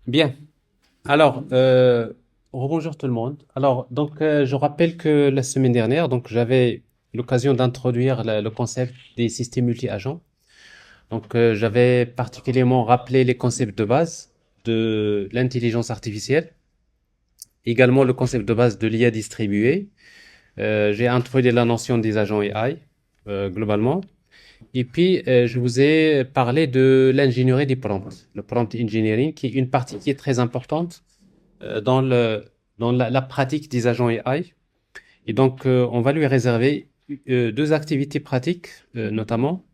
Bien. Alors, rebonjour tout le monde. Alors, je rappelle que la semaine dernière, j'avais l'occasion d'introduire le concept des systèmes multi-agents. J'avais particulièrement rappelé les concepts de base de l'intelligence artificielle, également le concept de base de l'IA distribuée. J'ai introduit la notion des agents AI, globalement. Et puis, je vous ai parlé de l'ingénierie des prompts, le prompt engineering, qui est une partie qui est très importante dans la pratique des agents AI. Et on va lui réserver deux activités pratiques, notamment,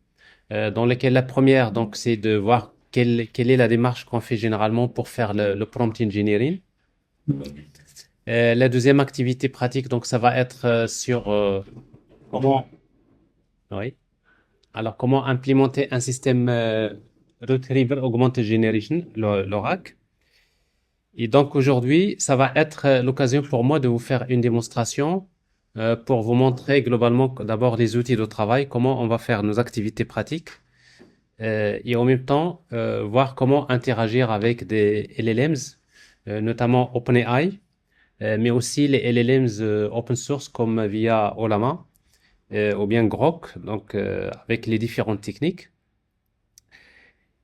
dans lesquelles la première, c'est de voir quelle est la démarche qu'on fait généralement pour faire le prompt engineering. La deuxième activité pratique, ça va être sur comment, oui, alors comment implémenter un système Retriever Augmented Generation, l'ORAC. Et donc aujourd'hui, ça va être l'occasion pour moi de vous faire une démonstration pour vous montrer globalement d'abord les outils de travail, comment on va faire nos activités pratiques et en même temps voir comment interagir avec des LLMs, notamment OpenAI, mais aussi les LLMs open source comme via Olama ou bien Grok, avec les différentes techniques.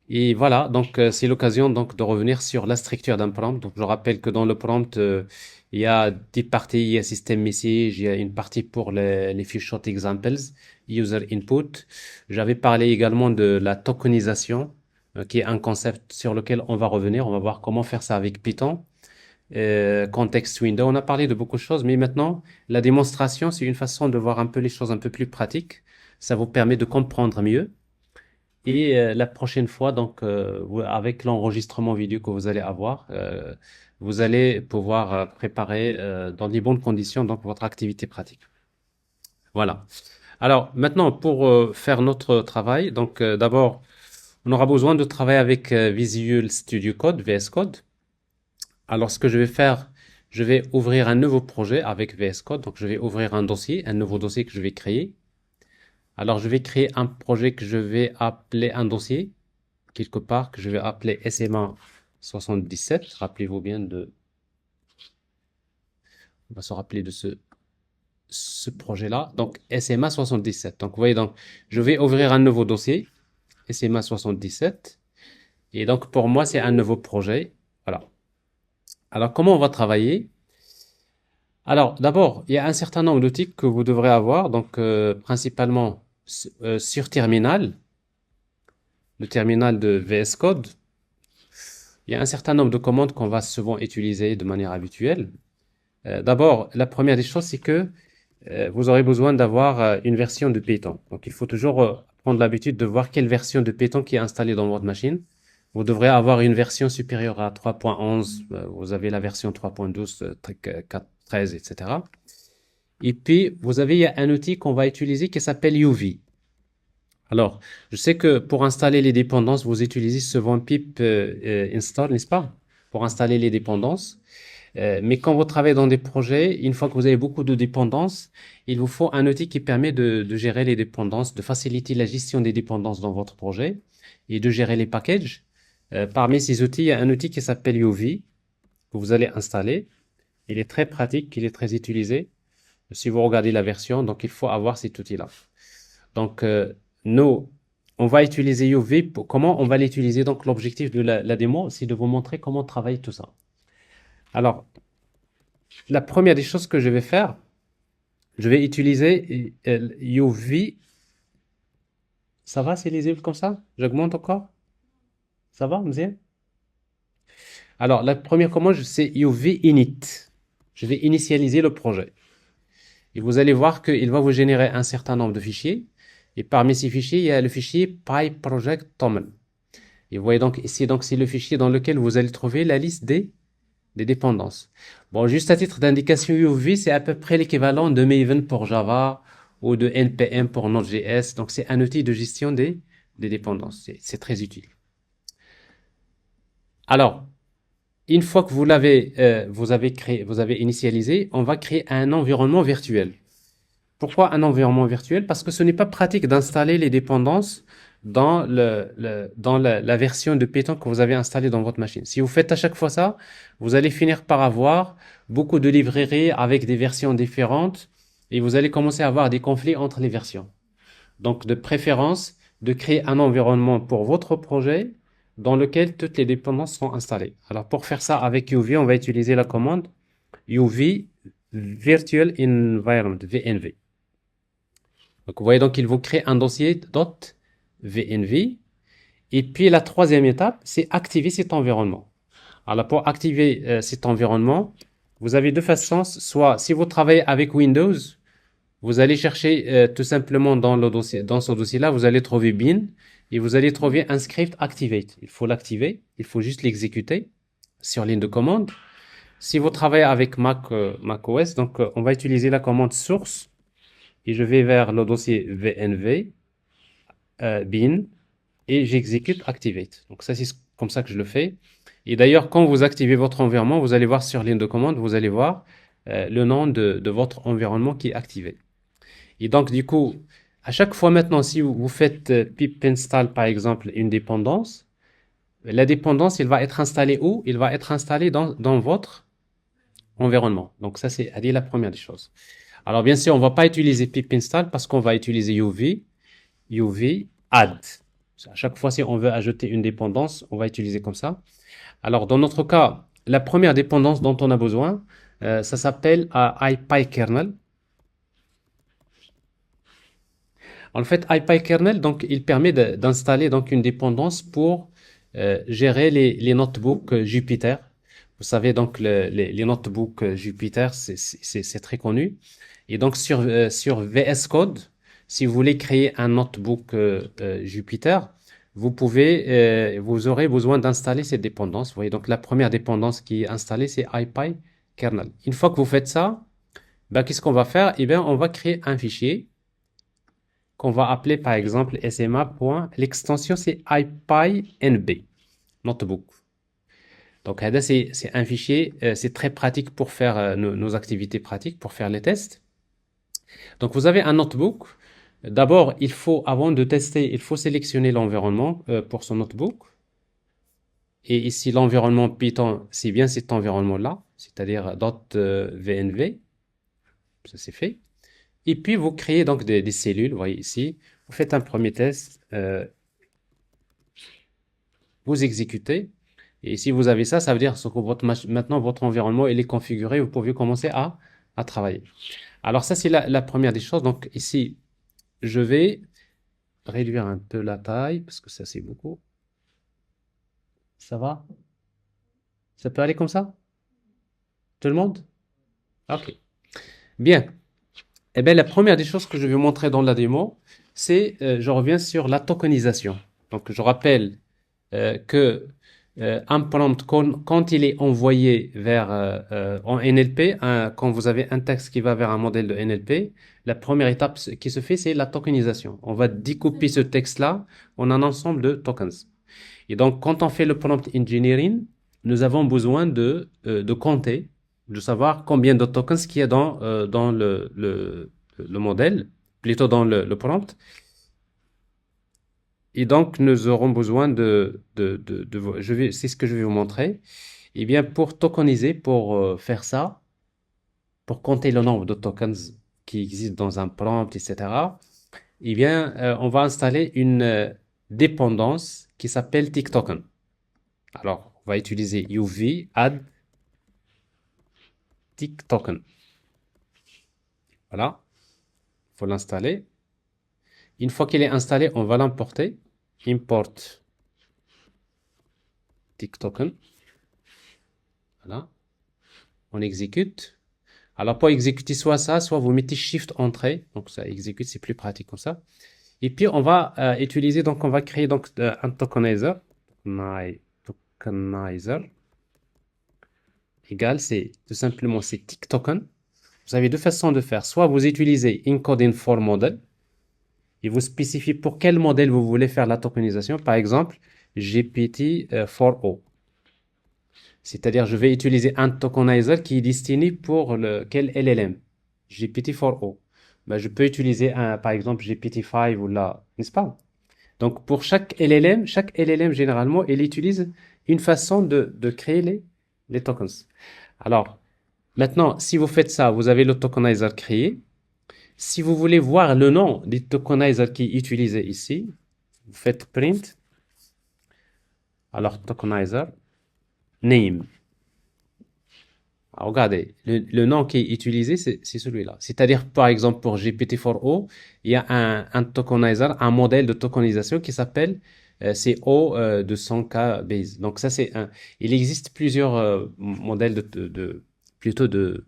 Et voilà, c'est l'occasion de revenir sur la structure d'un prompt. Donc je rappelle que dans le prompt, il y a des parties, il y a system message, il y a une partie pour les few short examples, user input. J'avais parlé également de la tokenisation, qui est un concept sur lequel on va revenir. On va voir comment faire ça avec Python. Context window, on a parlé de beaucoup de choses, mais maintenant, la démonstration, c'est une façon de voir un peu les choses un peu plus pratiques. Ça vous permet de comprendre mieux. Et la prochaine fois, avec l'enregistrement vidéo que vous allez avoir, vous allez pouvoir préparer dans les bonnes conditions votre activité pratique. Voilà. Alors maintenant, pour faire notre travail, d'abord, on aura besoin de travailler avec Visual Studio Code, VS Code. Alors ce que je vais faire, je vais ouvrir un nouveau projet avec VS Code. Donc je vais ouvrir un dossier, un nouveau dossier que je vais créer. Alors je vais créer un projet que je vais appeler un dossier quelque part que je vais appeler SMA 77. Rappelez-vous bien on va se rappeler de ce projet-là. Donc, SMA 77. Donc, vous voyez, je vais ouvrir un nouveau dossier, SMA 77. Et donc, pour moi, c'est un nouveau projet. Voilà. Alors, comment on va travailler? Alors, d'abord, il y a un certain nombre d'outils que vous devrez avoir. Principalement sur terminal, le terminal de VS Code. Il y a un certain nombre de commandes qu'on va souvent utiliser de manière habituelle. D'abord, la première des choses, c'est que vous aurez besoin d'avoir une version de Python. Donc, il faut toujours prendre l'habitude de voir quelle version de Python qui est installée dans votre machine. Vous devrez avoir une version supérieure à 3.11. Vous avez la version 3.12, 4.13, etc. Et puis, il y a un outil qu'on va utiliser qui s'appelle UV. Alors, je sais que pour installer les dépendances, vous utilisez souvent pip install, n'est-ce pas? Pour installer les dépendances. Mais quand vous travaillez dans des projets, une fois que vous avez beaucoup de dépendances, il vous faut un outil qui permet de gérer les dépendances, de faciliter la gestion des dépendances dans votre projet et de gérer les packages. Parmi ces outils, il y a un outil qui s'appelle UV que vous allez installer. Il est très pratique, il est très utilisé. Si vous regardez la version, il faut avoir cet outil-là. Donc, nous, on va utiliser UV. Comment on va l'utiliser? Donc, l'objectif de la démo, c'est de vous montrer comment travailler tout ça. Alors, la première des choses que je vais faire, je vais utiliser UV. Ça va, c'est lisible comme ça? J'augmente encore? Ça va, Mzien? Alors, la première commande, c'est UV init. Je vais initialiser le projet. Et vous allez voir qu'il va vous générer un certain nombre de fichiers. Et parmi ces fichiers, il y a le fichier PyProject.toml. Et vous voyez donc ici, c'est le fichier dans lequel vous allez trouver la liste des dépendances. Bon, juste à titre d'indication, UV, c'est à peu près l'équivalent de Maven pour Java ou de NPM pour Node.js. Donc, c'est un outil de gestion des dépendances. C'est très utile. Alors, une fois que vous avez initialisé, on va créer un environnement virtuel. Pourquoi un environnement virtuel? Parce que ce n'est pas pratique d'installer les dépendances dans la version de Python que vous avez installée dans votre machine. Si vous faites à chaque fois ça, vous allez finir par avoir beaucoup de librairies avec des versions différentes et vous allez commencer à avoir des conflits entre les versions. Donc, de préférence, de créer un environnement pour votre projet dans lequel toutes les dépendances sont installées. Alors, pour faire ça avec UV, on va utiliser la commande UV Virtual Environment, VNV. Donc, vous voyez, donc, il vous crée un dossier .vnv. Et puis, la troisième étape, c'est activer cet environnement. Alors, pour activer cet environnement, vous avez deux façons. Soit, si vous travaillez avec Windows, vous allez chercher tout simplement dans ce dossier-là, vous allez trouver bin et vous allez trouver un script activate. Il faut l'activer, il faut juste l'exécuter sur ligne de commande. Si vous travaillez avec macOS, donc on va utiliser la commande source et je vais vers le dossier vnv bin et j'exécute activate. Donc ça, c'est comme ça que je le fais. Et d'ailleurs, quand vous activez votre environnement, vous allez voir sur ligne de commande, vous allez voir le nom de votre environnement qui est activé. Et donc, du coup, à chaque fois maintenant, si vous faites pip install, par exemple, une dépendance, la dépendance, elle va être installée où? Elle va être installée dans votre environnement. Donc, ça, c'est la première des choses. Alors, bien sûr, on ne va pas utiliser pip install parce qu'on va utiliser UV add. À chaque fois, si on veut ajouter une dépendance, on va utiliser comme ça. Alors, dans notre cas, la première dépendance dont on a besoin, ça s'appelle IPyKernel. En fait, IPyKernel, donc, il permet d'installer donc une dépendance pour gérer les notebooks Jupyter. Vous savez, donc, les notebooks Jupyter, c'est très connu. Et donc, sur VS Code, si vous voulez créer un notebook Jupyter, vous aurez besoin d'installer cette dépendance. Vous voyez, donc, la première dépendance qui est installée, c'est IPyKernel. Une fois que vous faites ça, ben, qu'est-ce qu'on va faire? Eh bien, on va créer un fichier qu'on va appeler par exemple SMA. L'extension c'est IPyNB, notebook. Donc là, c'est un fichier, c'est très pratique pour faire nos activités pratiques, pour faire les tests. Donc vous avez un notebook. D'abord, avant de tester, il faut sélectionner l'environnement pour son notebook. Et ici, l'environnement Python, c'est bien cet environnement-là, c'est-à-dire .vnv. Ça c'est fait. Et puis, vous créez donc des cellules, vous voyez ici. Vous faites un premier test, vous exécutez. Et si vous avez ça, ça veut dire que maintenant, votre environnement il est configuré, vous pouvez commencer à travailler. Alors ça, c'est la première des choses. Donc ici, je vais réduire un peu la taille, parce que ça, c'est beaucoup. Ça va? Ça peut aller comme ça? Tout le monde? Ok. Bien. Eh bien, la première des choses que je vais vous montrer dans la démo, c'est, je reviens sur la tokenisation. Donc, je rappelle que un prompt, quand il est envoyé vers en NLP, quand vous avez un texte qui va vers un modèle de NLP, la première étape qui se fait, c'est la tokenisation. On va découper ce texte-là en un ensemble de tokens. Et donc, quand on fait le prompt engineering, nous avons besoin de compter, de savoir combien de tokens qu'il y a dans le modèle, plutôt dans le prompt. Et donc, nous aurons besoin c'est ce que je vais vous montrer. Eh bien, pour tokeniser, pour faire ça, pour compter le nombre de tokens qui existent dans un prompt, etc., eh bien, on va installer une dépendance qui s'appelle TickToken. Alors, on va utiliser UV add TickToken. Voilà, il faut l'installer. Une fois qu'il est installé, on va l'importer. Import TickToken. Voilà. On exécute. Alors, pour exécuter soit ça, soit vous mettez Shift Entrée. Donc, ça exécute, c'est plus pratique comme ça. Et puis, on va utiliser, donc, on va créer donc, un tokenizer. Tokenizer. Égal, c'est tout simplement, c'est TickToken. Vous avez deux façons de faire. Soit vous utilisez encoding for model. Et vous spécifiez pour quel modèle vous voulez faire la tokenisation. Par exemple, GPT-4o. C'est-à-dire, je vais utiliser un tokenizer qui est destiné pour quel LLM? GPT-4o. Ben, je peux utiliser par exemple GPT-5 ou là, n'est-ce pas? Donc, pour chaque LLM, généralement, il utilise une façon de créer les tokens. Alors, maintenant, si vous faites ça, vous avez le tokenizer créé. Si vous voulez voir le nom du tokenizer qui est utilisé ici, vous faites print. Alors, tokenizer, name. Alors, regardez, le nom qui est utilisé, c'est celui-là. C'est-à-dire, par exemple, pour GPT-4o, il y a un tokenizer, un modèle de tokenisation qui s'appelle c'est O200K Base. Donc, ça, c'est un. Il existe plusieurs modèles plutôt de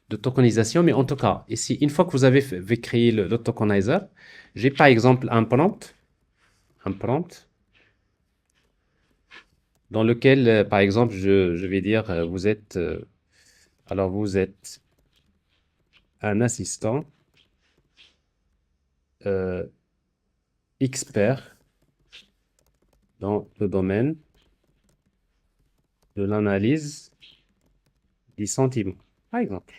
tokenisation, mais en tout cas, ici, une fois que vous avez créé le tokenizer, j'ai par exemple un prompt dans lequel, par exemple, je vais dire, vous êtes un assistant euh, expert dans le domaine de l'analyse des sentiments, par exemple.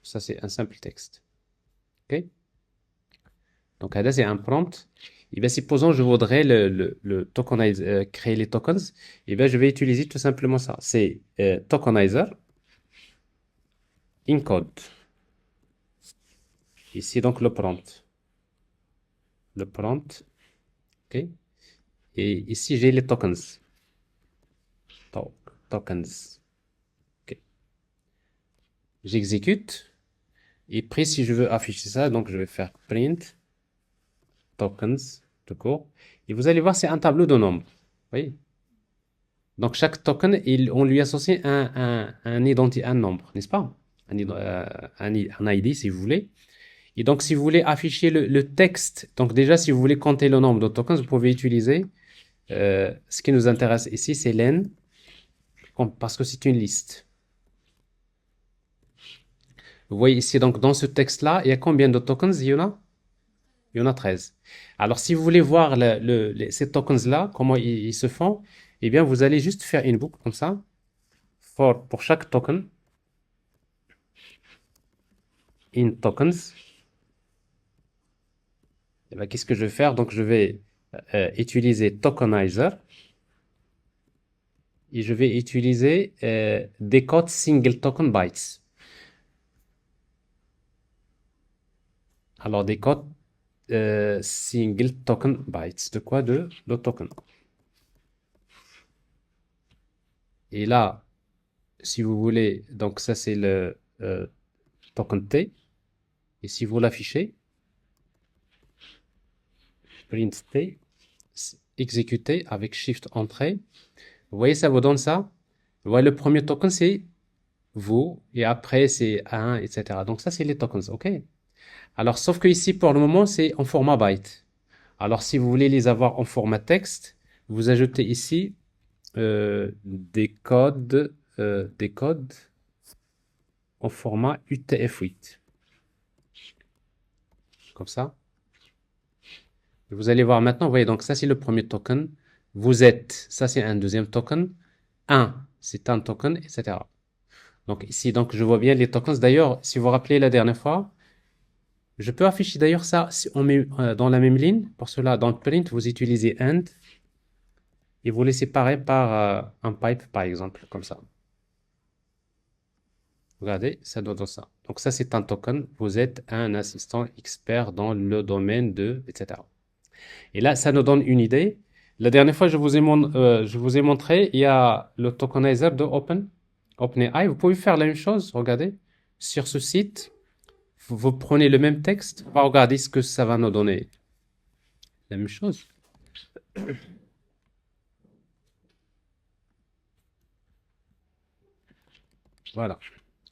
Ça, c'est un simple texte. OK? Donc, là, c'est un prompt. Et bien, supposons je voudrais le tokenizer, créer les tokens. Et bien, je vais utiliser tout simplement ça. C'est tokenizer encode. Ici, donc, le prompt. Le prompt. OK? Et ici, j'ai les tokens. Tokens. OK. J'exécute. Et puis, si je veux afficher ça, donc je vais faire print tokens, tout court. Et vous allez voir, c'est un tableau de nombres. Vous voyez? Donc, chaque token, on lui associe un nombre, n'est-ce pas? Un ID, si vous voulez. Et donc, si vous voulez afficher le texte, donc déjà, si vous voulez compter le nombre de tokens, vous pouvez utiliser, ce qui nous intéresse ici, c'est len, parce que c'est une liste. Vous voyez ici, donc, dans ce texte-là, il y a combien de tokens? Il y en a 13. Alors, si vous voulez voir ces tokens-là, comment ils se font, eh bien, vous allez juste faire une boucle comme ça, pour chaque token, in tokens. Eh bien, qu'est-ce que je vais faire? Donc, je vais utiliser tokenizer et je vais utiliser decode single token bytes. Alors, decode single token bytes. De quoi? De token. Et là, si vous voulez, donc ça c'est le token T. Et si vous l'affichez, print T, exécuter avec Shift Entrée, vous voyez, ça vous donne ça. Vous voyez, le premier token c'est vous, et après c'est 1, etc. Donc ça c'est les tokens, ok? Alors, sauf que ici, pour le moment, c'est en format byte. Alors, si vous voulez les avoir en format texte, vous ajoutez ici des codes en format UTF-8. Comme ça. Vous allez voir maintenant, vous voyez, donc ça c'est le premier token. Vous êtes, ça c'est un deuxième token. 1, c'est un token, etc. Donc ici, donc je vois bien les tokens. D'ailleurs, si vous vous rappelez la dernière fois, je peux afficher d'ailleurs ça si on met dans la même ligne. Pour cela, dans le print, vous utilisez AND et vous les séparez par un pipe, par exemple, comme ça. Regardez, ça donne ça. Donc ça, c'est un token. Vous êtes un assistant expert dans le domaine de, etc. Et là, ça nous donne une idée. La dernière fois, je vous ai montré, il y a le tokenizer de OpenAI. Vous pouvez faire la même chose. Regardez, sur ce site, vous prenez le même texte. Regardez ce que ça va nous donner. La même chose. Voilà.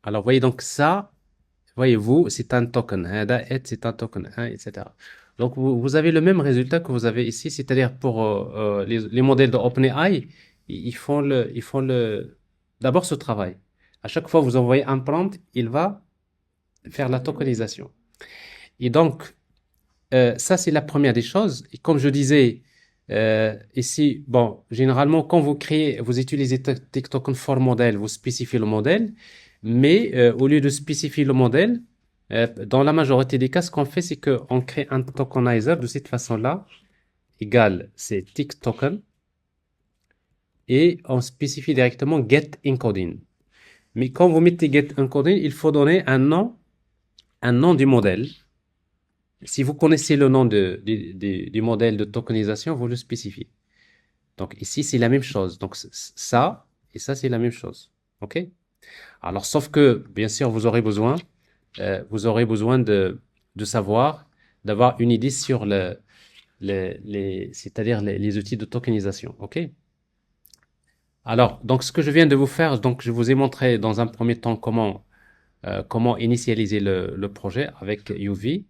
Alors, voyez donc ça, voyez-vous, c'est un token. C'est un token, etc. Donc, vous avez le même résultat que vous avez ici, c'est-à-dire pour les modèles de OpenAI, ils font d'abord ce travail. À chaque fois que vous envoyez un prompt, il va faire la tokenisation. Et donc, ça, c'est la première des choses. Et comme je disais, ici, bon, généralement, quand vous créez, vous utilisez TikToken for modèle, vous spécifiez le modèle, mais au lieu de spécifier le modèle, dans la majorité des cas, ce qu'on fait, c'est qu'on crée un tokenizer de cette façon-là. égale c'est tick token et on spécifie directement get encoding. Mais quand vous mettez get encoding, il faut donner un nom du modèle. Si vous connaissez le nom du modèle de tokenisation, vous le spécifiez. Donc ici, c'est la même chose. Donc ça et ça, c'est la même chose. OK? Alors, sauf que, bien sûr, vous aurez besoin de savoir, d'avoir une idée sur c'est-à-dire les outils de tokenisation. OK? Alors, donc, ce que je viens de vous faire, donc, je vous ai montré dans un premier temps comment initialiser le projet avec UV.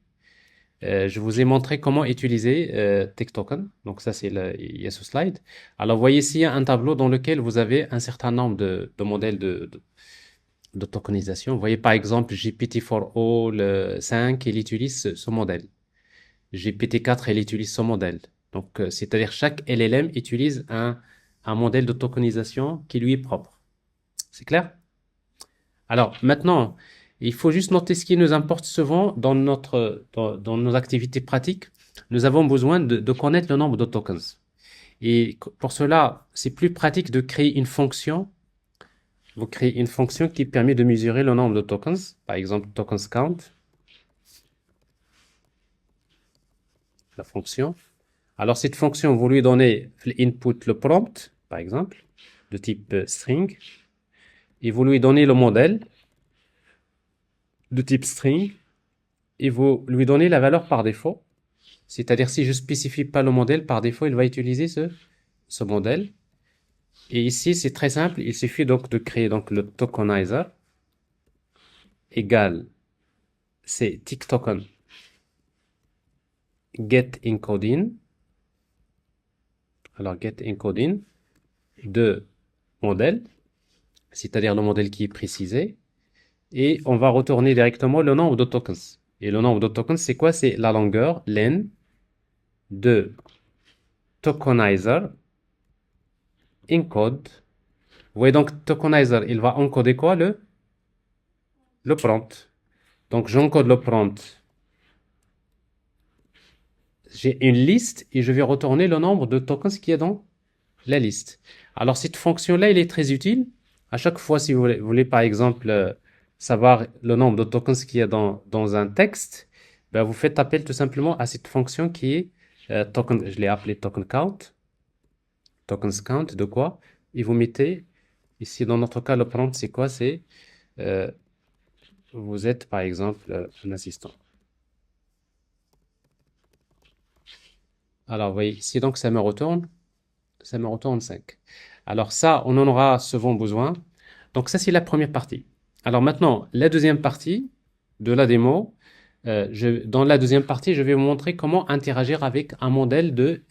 Je vous ai montré comment utiliser TickToken. Donc, ça, il y a ce slide. Alors, vous voyez ici un tableau dans lequel vous avez un certain nombre de modèles de tokenisation. Vous voyez, par exemple, GPT-4o 5, il utilise ce modèle. GPT-4, il utilise ce modèle. Donc, c'est-à-dire chaque LLM utilise un modèle de tokenisation qui lui est propre. C'est clair? Alors, maintenant, il faut juste noter ce qui nous importe souvent dans nos activités pratiques. Nous avons besoin de connaître le nombre de tokens. Et pour cela, c'est plus pratique de créer une fonction. Vous créez une fonction qui permet de mesurer le nombre de tokens. Par exemple, tokens count. La fonction. Alors, cette fonction, vous lui donnez l'input, le prompt, par exemple, de type string. Et vous lui donnez le modèle de type string. Et vous lui donnez la valeur par défaut. C'est-à-dire, si je ne spécifie pas le modèle, par défaut, il va utiliser ce modèle. Et ici, c'est très simple. Il suffit donc de créer donc, le tokenizer égale, c'est tick token get encoding. Alors, get encoding de modèle, c'est-à-dire le modèle qui est précisé. Et on va retourner directement le nombre de tokens. Et le nombre de tokens, c'est quoi? C'est la longueur, len, de tokenizer encode. Vous voyez donc, tokenizer, il va encoder quoi? Le prompt. Donc, j'encode le prompt. J'ai une liste et je vais retourner le nombre de tokens qui est dans la liste. Alors, cette fonction-là, elle est très utile. À chaque fois, si vous voulez par exemple, savoir le nombre de tokens qu'il y a dans un texte, ben, vous faites appel tout simplement à cette fonction qui est token, je l'ai appelé token count. Tokens count, de quoi? Et vous mettez, ici dans notre cas, le prompt, c'est quoi? C'est, vous êtes par exemple un assistant. Alors, vous voyez ici, donc ça me retourne 5. Alors ça, on en aura souvent besoin. Donc ça, c'est la première partie. Alors maintenant, la deuxième partie de la démo, dans la deuxième partie, je vais vous montrer comment interagir avec un modèle de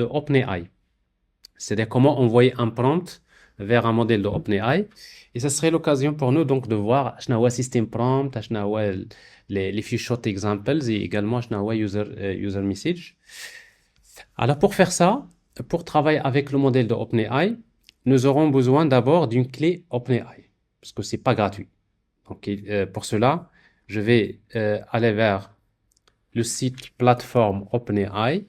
OpenAI. C'est-à-dire comment envoyer un prompt vers un modèle de OpenAI. Et ça serait l'occasion pour nous donc de voir system prompt, les few short examples et également user message. Alors pour faire ça, pour travailler avec le modèle de OpenAI, nous aurons besoin d'abord d'une clé OpenAI, parce que c'est pas gratuit. Donc pour cela, je vais aller vers le site plateforme OpenAI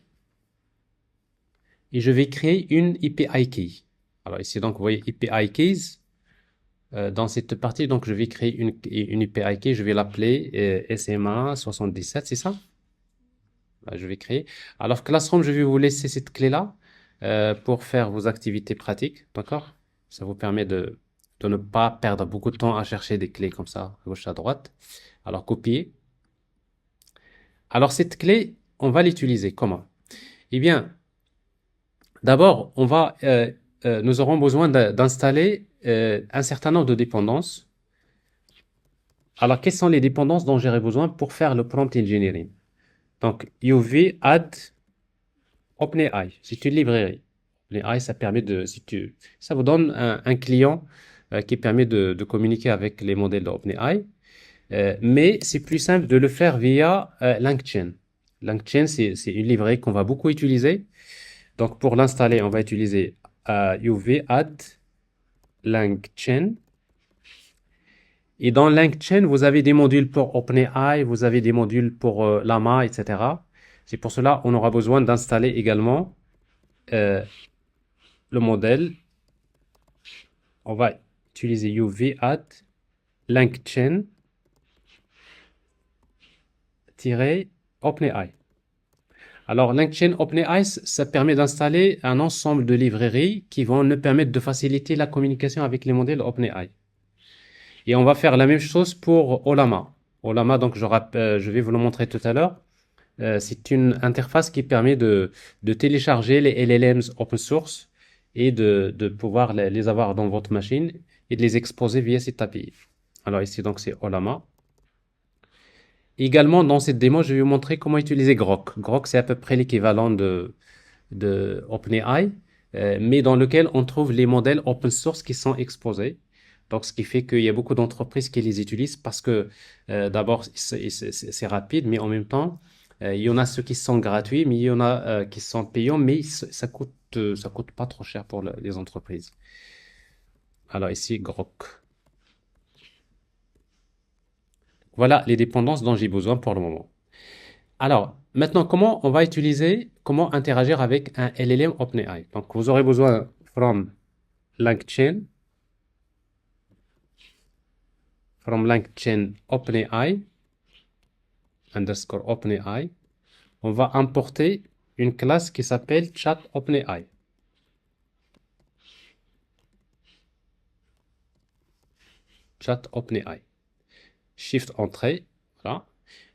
et je vais créer une API key. Alors ici donc vous voyez API keys. Dans cette partie, donc je vais créer une API key, je vais l'appeler SMA77, c'est ça? Je vais créer. Alors, Classroom, je vais vous laisser cette clé-là pour faire vos activités pratiques, d'accord? Ça vous permet de ne pas perdre beaucoup de temps à chercher des clés comme ça, à gauche à droite. Alors, copier. Alors, cette clé, on va l'utiliser comment? Eh bien, d'abord, nous aurons besoin d'installer un certain nombre de dépendances. Alors, quelles sont les dépendances dont j'aurai besoin pour faire le prompt engineering? Donc, UV add OpenAI, c'est une librairie. OpenAI, ça permet ça vous donne un client qui permet de communiquer avec les modèles d'OpenAI. Mais c'est plus simple de le faire via LangChain. LangChain, c'est une librairie qu'on va beaucoup utiliser. Donc, pour l'installer, on va utiliser UV add LangChain. Et dans LangChain, vous avez des modules pour OpenAI, vous avez des modules pour Llama, etc. C'est pour cela on aura besoin d'installer également le modèle. On va utiliser UV add LangChain-OpenAI. Alors, LangChain OpenAI, ça permet d'installer un ensemble de librairies qui vont nous permettre de faciliter la communication avec les modèles OpenAI. Et on va faire la même chose pour Ollama. Ollama, donc je vais vous le montrer tout à l'heure. C'est une interface qui permet de télécharger les LLMs open source et de pouvoir les avoir dans votre machine et de les exposer via cette API. Alors ici, donc, c'est Ollama. Également, dans cette démo, je vais vous montrer comment utiliser Grok. Grok, c'est à peu près l'équivalent de OpenAI, mais dans lequel on trouve les modèles open source qui sont exposés. Donc, ce qui fait qu'il y a beaucoup d'entreprises qui les utilisent parce que d'abord, c'est rapide, mais en même temps, il y en a ceux qui sont gratuits, mais il y en a qui sont payants, mais ça coûte pas trop cher pour les entreprises. Alors ici, Grok. Voilà les dépendances dont j'ai besoin pour le moment. Alors, maintenant, comment interagir avec un LLM OpenAI? Donc, vous aurez besoin from LangChain OpenAI _OpenAI. On va importer une classe qui s'appelle Chat OpenAI. Chat OpenAI. Shift entrée, voilà.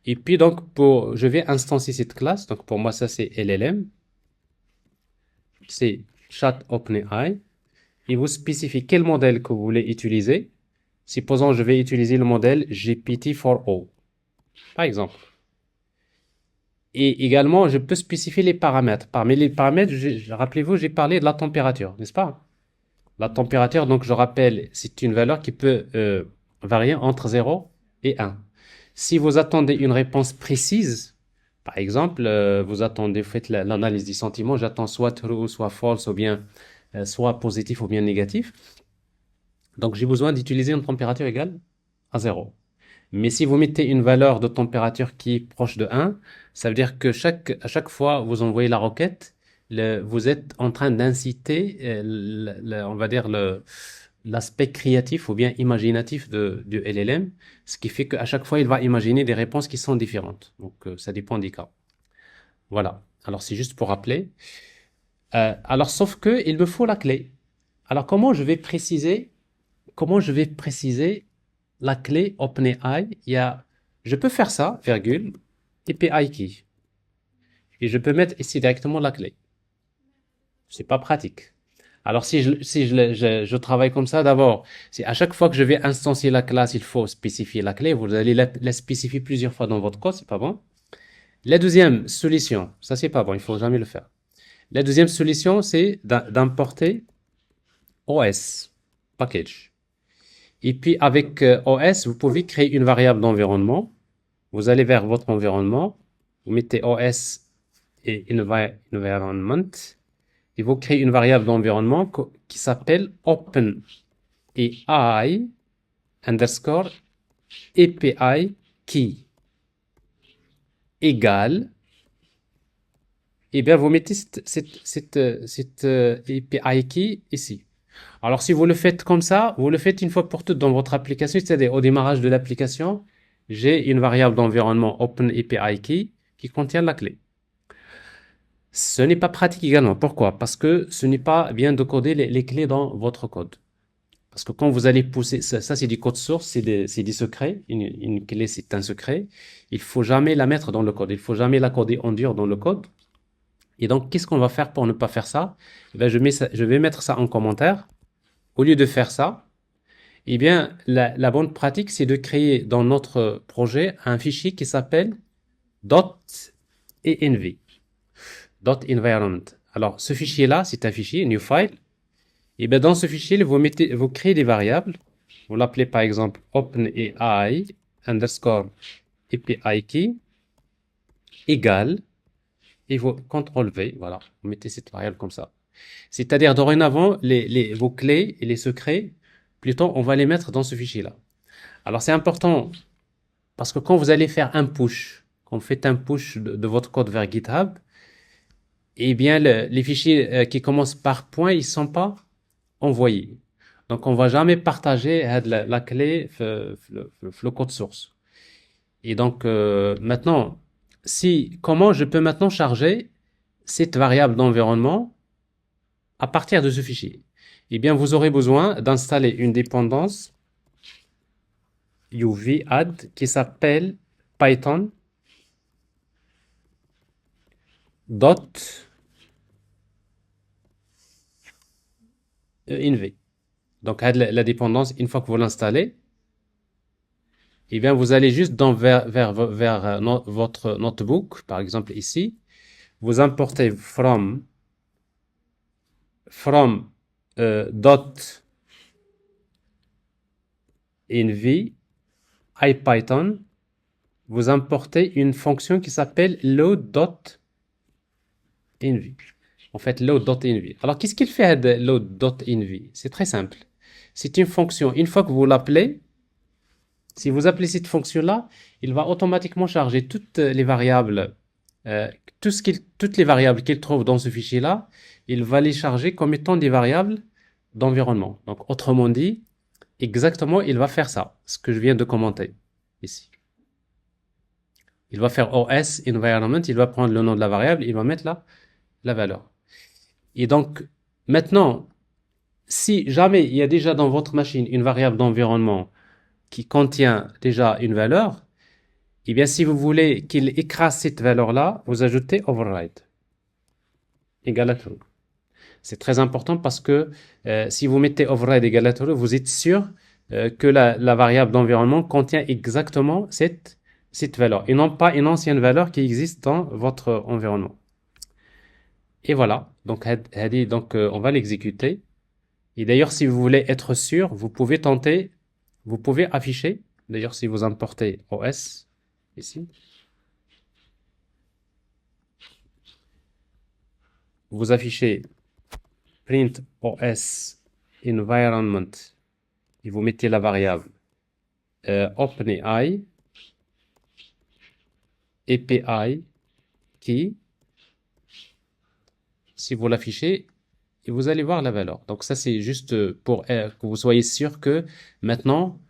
Et puis donc je vais instancier cette classe. Donc pour moi ça c'est LLM, c'est Chat OpenAI. Et vous spécifiez quel modèle que vous voulez utiliser. Supposons je vais utiliser le modèle GPT-4o, par exemple. Et également je peux spécifier les paramètres. Parmi les paramètres, rappelez-vous, j'ai parlé de la température, n'est-ce pas? La température, donc je rappelle, c'est une valeur qui peut varier entre 0 et 1. Si vous attendez une réponse précise, par exemple, vous faites l'analyse du sentiment, j'attends soit true, soit false, ou bien soit positif ou bien négatif. Donc j'ai besoin d'utiliser une température égale à 0. Mais si vous mettez une valeur de température qui est proche de 1, ça veut dire que à chaque fois vous envoyez la requête, vous êtes en train d'inciter, on va dire, l'aspect créatif ou bien imaginatif du LLM, ce qui fait qu'à chaque fois, il va imaginer des réponses qui sont différentes. Donc, ça dépend des cas. Voilà. Alors, c'est juste pour rappeler. Alors, sauf que il me faut la clé. Alors, comment je vais préciser la clé OpenAI? Je peux faire ça, virgule, API key. Et je peux mettre ici directement la clé. C'est pas pratique. Alors, si je travaille comme ça, d'abord, si à chaque fois que je vais instancier la classe, il faut spécifier la clé, vous allez la spécifier plusieurs fois dans votre code, c'est pas bon. La deuxième solution, ça c'est pas bon, il faut jamais le faire. La deuxième solution, c'est d'importer OS, package. Et puis, avec OS, vous pouvez créer une variable d'environnement. Vous allez vers votre environnement, vous mettez OS et environment. Et vous créez une variable d'environnement qui s'appelle OpenAI underscore API key égale. Et bien, vous mettez cette API key ici. Alors, si vous le faites comme ça, vous le faites une fois pour toutes dans votre application, c'est-à-dire au démarrage de l'application, j'ai une variable d'environnement OpenAPI key qui contient la clé. Ce n'est pas pratique également. Pourquoi? Parce que ce n'est pas bien de coder les clés dans votre code. Parce que quand vous allez pousser, ça c'est du code source, c'est des secrets. Une clé, c'est un secret. Il faut jamais la mettre dans le code. Il faut jamais la coder en dur dans le code. Et donc, qu'est-ce qu'on va faire pour ne pas faire ça? Eh bien, je vais mettre ça en commentaire. Au lieu de faire ça, eh bien, la bonne pratique, c'est de créer dans notre projet un fichier qui s'appelle .env. .environment. Alors, ce fichier-là, c'est un fichier, new file. Et bien, dans ce fichier, vous créez des variables. Vous l'appelez par exemple OpenAI underscore API key égale, et vous CTRL V, voilà, vous mettez cette variable comme ça. C'est-à-dire, dorénavant, vos clés et les secrets, plutôt, on va les mettre dans ce fichier-là. Alors, c'est important, parce que quand vous allez faire un push quand vous faites un push de votre code vers GitHub, eh bien, les fichiers qui commencent par point, ils ne sont pas envoyés. Donc, on ne va jamais partager la clé, le code source. Et donc, maintenant, comment je peux maintenant charger cette variable d'environnement à partir de ce fichier? Eh bien, vous aurez besoin d'installer une dépendance UV-add qui s'appelle Python .env. Donc, la dépendance, une fois que vous l'installez, eh bien, vous allez juste vers votre notebook, par exemple ici, vous importez from .env IPython, vous importez une fonction qui s'appelle load.env. En fait, load.env. Alors, qu'est-ce qu'il fait load.env? C'est très simple. C'est une fonction, une fois que vous l'appelez, si vous appelez cette fonction-là, il va automatiquement charger toutes les variables, toutes les variables qu'il trouve dans ce fichier-là, il va les charger comme étant des variables d'environnement. Donc, autrement dit, exactement, il va faire ça, ce que je viens de commenter ici. Il va faire OS environment, il va prendre le nom de la variable, il va mettre la valeur. Et donc, maintenant, si jamais il y a déjà dans votre machine une variable d'environnement qui contient déjà une valeur, eh bien, si vous voulez qu'il écrase cette valeur-là, vous ajoutez override égale à true. C'est très important parce que si vous mettez override égale à true, vous êtes sûr que la variable d'environnement contient exactement cette valeur et non pas une ancienne valeur qui existe dans votre environnement. Et voilà, donc, on va l'exécuter. Et d'ailleurs, si vous voulez être sûr, vous pouvez tenter, vous pouvez afficher, d'ailleurs si vous importez OS, ici, vous affichez print OS environment et vous mettez la variable OpenAI API qui, si vous l'affichez, et vous allez voir la valeur. Donc ça, c'est juste pour que vous soyez sûr que maintenant,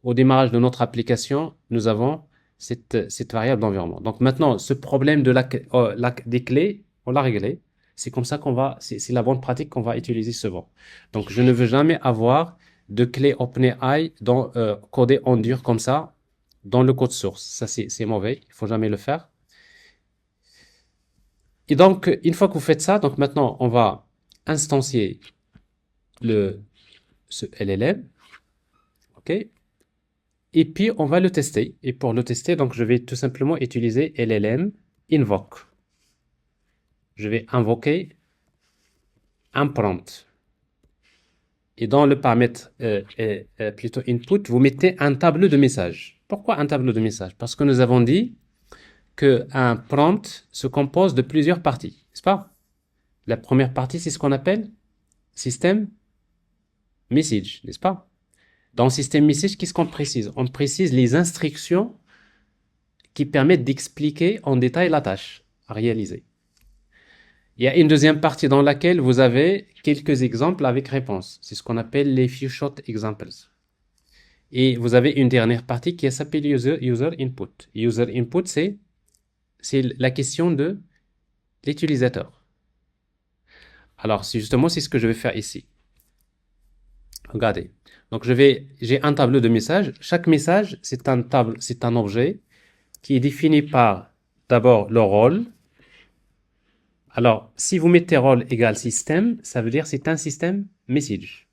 au démarrage de notre application, nous avons cette variable d'environnement. Donc maintenant, ce problème des clés, on l'a réglé. C'est comme ça c'est la bonne pratique qu'on va utiliser souvent. Donc je ne veux jamais avoir de clé OpenAI codée en dur comme ça dans le code source. Ça, c'est mauvais. Il faut jamais le faire. Et donc, une fois que vous faites ça, donc maintenant, on va instancier ce LLM. OK? Et puis, on va le tester. Et pour le tester, donc, je vais tout simplement utiliser LLM invoke. Je vais invoquer un prompt. Et dans le paramètre plutôt input, vous mettez un tableau de messages. Pourquoi un tableau de messages? Parce que nous avons dit qu'un prompt se compose de plusieurs parties, n'est-ce pas? La première partie, c'est ce qu'on appelle système message, n'est-ce pas? Dans le système message, qu'est-ce qu'on précise? On précise les instructions qui permettent d'expliquer en détail la tâche à réaliser. Il y a une deuxième partie dans laquelle vous avez quelques exemples avec réponse. C'est ce qu'on appelle les few short examples. Et vous avez une dernière partie qui s'appelle user input. User input, c'est la question de l'utilisateur. Alors, justement, c'est ce que je vais faire ici. Regardez. Donc, j'ai un tableau de messages. Chaque message, c'est un objet qui est défini par d'abord le rôle. Alors, si vous mettez rôle égale système, ça veut dire c'est un système message.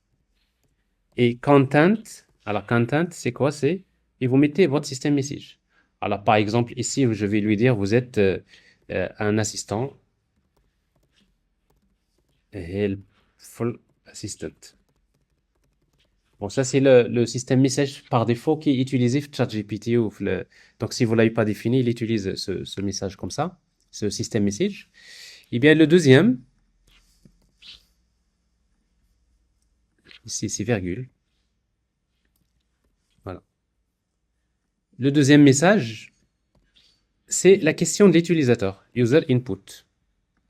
Et content, alors content, c'est quoi? Et vous mettez votre système message. Alors, par exemple, ici, je vais lui dire, vous êtes un assistant, helpful assistant. Bon, ça, c'est le système message par défaut qui est utilisé sur ChatGPT. Donc, si vous ne l'avez pas défini, il utilise ce message comme ça, ce système message. Eh bien, le deuxième, ici, c'est virgule. Voilà. Le deuxième message, c'est la question de l'utilisateur, user input.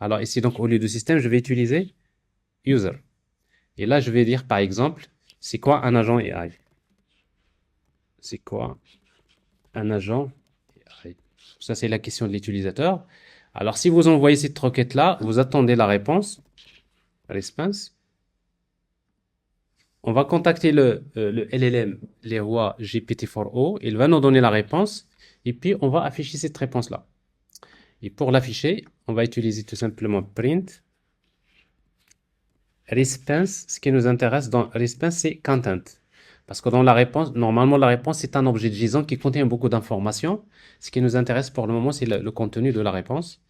Alors ici, donc, au lieu de système, je vais utiliser user. Et là, je vais dire, par exemple, c'est quoi un agent AI? C'est quoi un agent AI? Ça, c'est la question de l'utilisateur. Alors, si vous envoyez cette requête-là, vous attendez la réponse, response. On va contacter le LLM, les rois GPT-4o. Il va nous donner la réponse. Et puis, on va afficher cette réponse-là. Et pour l'afficher, on va utiliser tout simplement print response. Ce qui nous intéresse dans response, c'est content. Parce que dans la réponse, normalement, la réponse, c'est un objet de JSON qui contient beaucoup d'informations. Ce qui nous intéresse pour le moment, c'est le contenu de la réponse.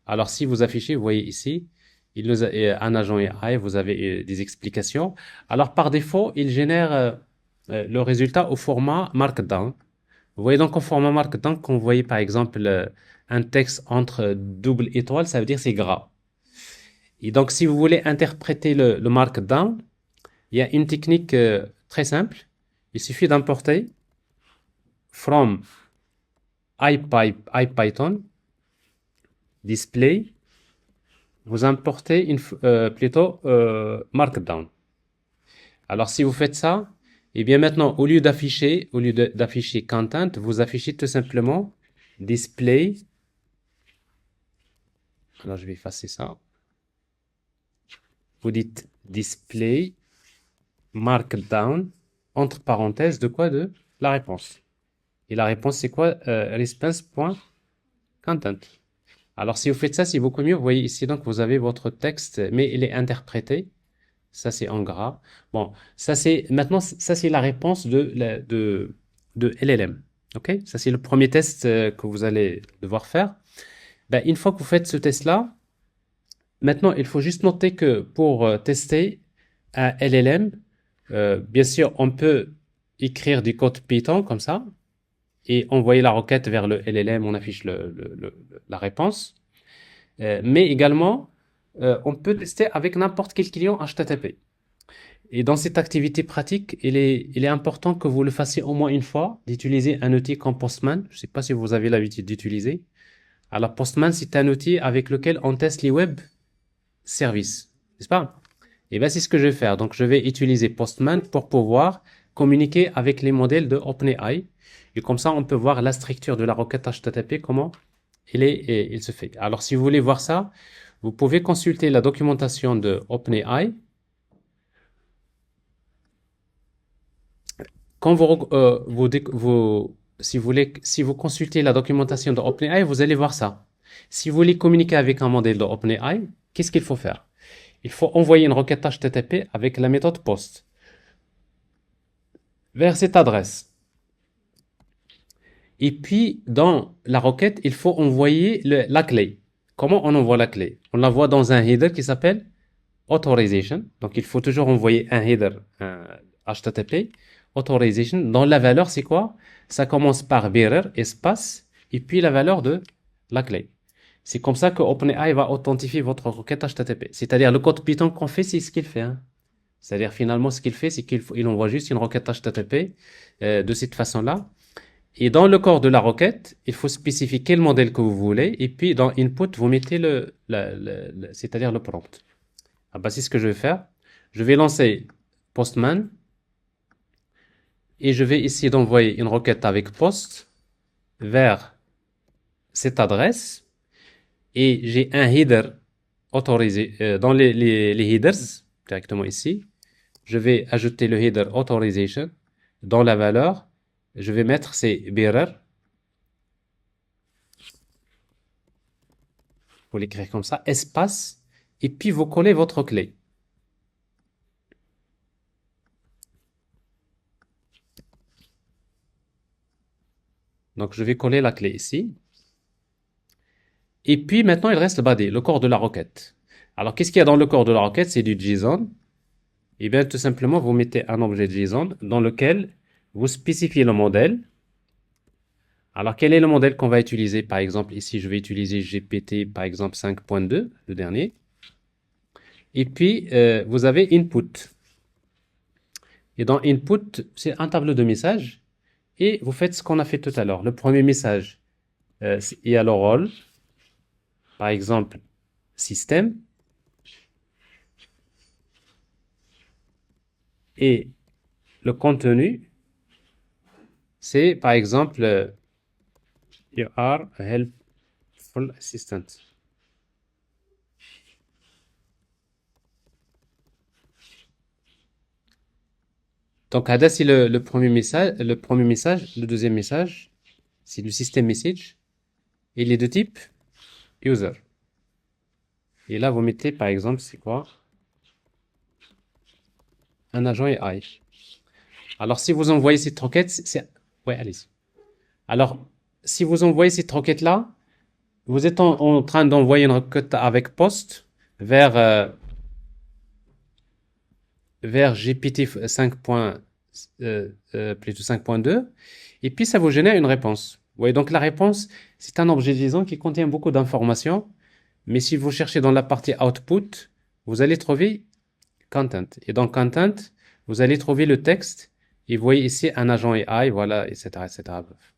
Alors, si vous affichez, vous voyez ici, un agent AI, vous avez des explications. Alors, par défaut, il génère le résultat au format Markdown. Vous voyez donc au format Markdown, quand vous voyez par exemple un texte entre double étoile, ça veut dire c'est gras. Et donc, si vous voulez interpréter le Markdown, il y a une technique très simple. Il suffit d'importer from IPython display. Vous importez plutôt Markdown. Alors, si vous faites ça, et bien maintenant, au lieu d'afficher content, vous affichez tout simplement display. Alors, je vais effacer ça. Vous dites display markdown entre parenthèses de quoi? De la réponse. Et la réponse, c'est quoi? Response.content. Alors, si vous faites ça, c'est beaucoup mieux. Vous voyez ici, donc, vous avez votre texte, mais il est interprété. Ça, c'est en gras. Bon, maintenant, ça, c'est la réponse de LLM. OK? Ça, c'est le premier test que vous allez devoir faire. Ben, une fois que vous faites ce test-là, maintenant, il faut juste noter que pour tester un LLM, bien sûr, on peut écrire du code Python comme ça et envoyer la requête vers le LLM, on affiche la réponse. Mais également, on peut tester avec n'importe quel client HTTP. Et dans cette activité pratique, il est important que vous le fassiez au moins une fois, d'utiliser un outil comme Postman. Je ne sais pas si vous avez l'habitude d'utiliser. Alors, Postman, c'est un outil avec lequel on teste les web services, n'est-ce pas? Et bien, c'est ce que je vais faire. Donc, je vais utiliser Postman pour pouvoir communiquer avec les modèles de OpenAI. Et comme ça, on peut voir la structure de la requête HTTP, comment il se fait. Alors, si vous voulez voir ça, vous pouvez consulter la documentation de OpenAI. Quand si vous consultez la documentation de OpenAI, vous allez voir ça. Si vous voulez communiquer avec un modèle de OpenAI, qu'est-ce qu'il faut faire? Il faut envoyer une requête HTTP avec la méthode POST vers cette adresse. Et puis, dans la requête, il faut envoyer la clé. Comment on envoie la clé? On l'envoie dans un header qui s'appelle authorization. Donc, il faut toujours envoyer un header HTTP. Authorization. Dans la valeur, c'est quoi? Ça commence par bearer, espace, et puis la valeur de la clé. C'est comme ça que OpenAI va authentifier votre requête HTTP. C'est-à-dire, le code Python qu'on fait, c'est ce qu'il fait. Hein. C'est-à-dire, finalement, ce qu'il fait, c'est qu'il envoie juste une requête HTTP de cette façon-là. Et dans le corps de la requête, il faut spécifier quel modèle que vous voulez. Et puis, dans input, vous mettez c'est-à-dire le prompt. Ah bah, c'est ce que je vais faire. Je vais lancer Postman. Et je vais essayer d'envoyer une requête avec post vers cette adresse. Et j'ai un header autorisé dans les headers, directement ici. Je vais ajouter le header authorization. Dans la valeur, je vais mettre ces bearer. Vous l'écrire comme ça, espace, et puis vous collez votre clé. Donc je vais coller la clé ici. Et puis maintenant, il reste le body, le corps de la requête. Alors qu'est-ce qu'il y a dans le corps de la requête? C'est du JSON. Et bien tout simplement, vous mettez un objet JSON dans lequel vous spécifiez le modèle. Alors quel est le modèle qu'on va utiliser? Par exemple, ici, je vais utiliser GPT, par exemple 5.2, le dernier. Et puis, vous avez input. Et dans input, c'est un tableau de messages. Et vous faites ce qu'on a fait tout à l'heure. Le premier message, il y a le rôle, par exemple, système, et le contenu, c'est par exemple, you are a helpful assistant. Donc, هذا c'est le premier message. Le premier message, le deuxième message, c'est le système message. Il est de type user. Et là, vous mettez par exemple, c'est quoi? Un agent AI. Alors, si vous envoyez cette requête, c'est. Ouais, allez-y. Alors, si vous envoyez cette requête-là, vous êtes en train d'envoyer une requête avec post vers, vers GPT 5. Plutôt 5.2, et puis ça vous génère une réponse. Vous voyez, donc la réponse, c'est un objet disant qui contient beaucoup d'informations, mais si vous cherchez dans la partie output, vous allez trouver content. Et dans content, vous allez trouver le texte, et vous voyez ici un agent AI, voilà, etc., etc.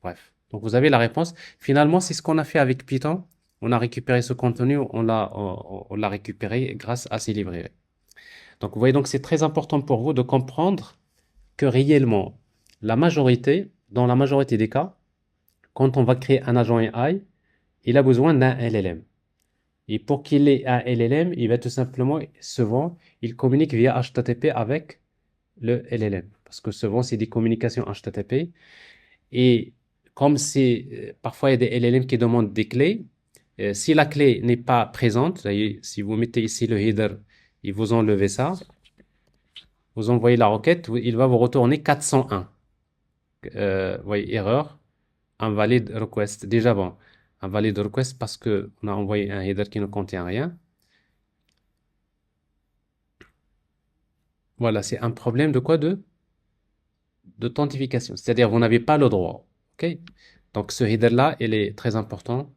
Bref. Donc vous avez la réponse. Finalement, c'est ce qu'on a fait avec Python. On a récupéré ce contenu, on l'a récupéré grâce à ces librairies. Donc vous voyez, donc c'est très important pour vous de comprendre que réellement, dans la majorité des cas, quand on va créer un agent AI, il a besoin d'un LLM. Et pour qu'il ait un LLM, il va tout simplement, souvent, il communique via HTTP avec le LLM. Parce que souvent, c'est des communications HTTP. Et comme parfois il y a des LLM qui demandent des clés, si la clé n'est pas présente, si vous mettez ici le header et vous enlevez ça, vous envoyez la requête, il va vous retourner 401. Oui, erreur, invalid request. Déjà bon, invalid request parce que on a envoyé un header qui ne contient rien. Voilà, c'est un problème de quoi? D'authentification. C'est-à-dire, vous n'avez pas le droit. OK? Donc, ce header-là, il est très important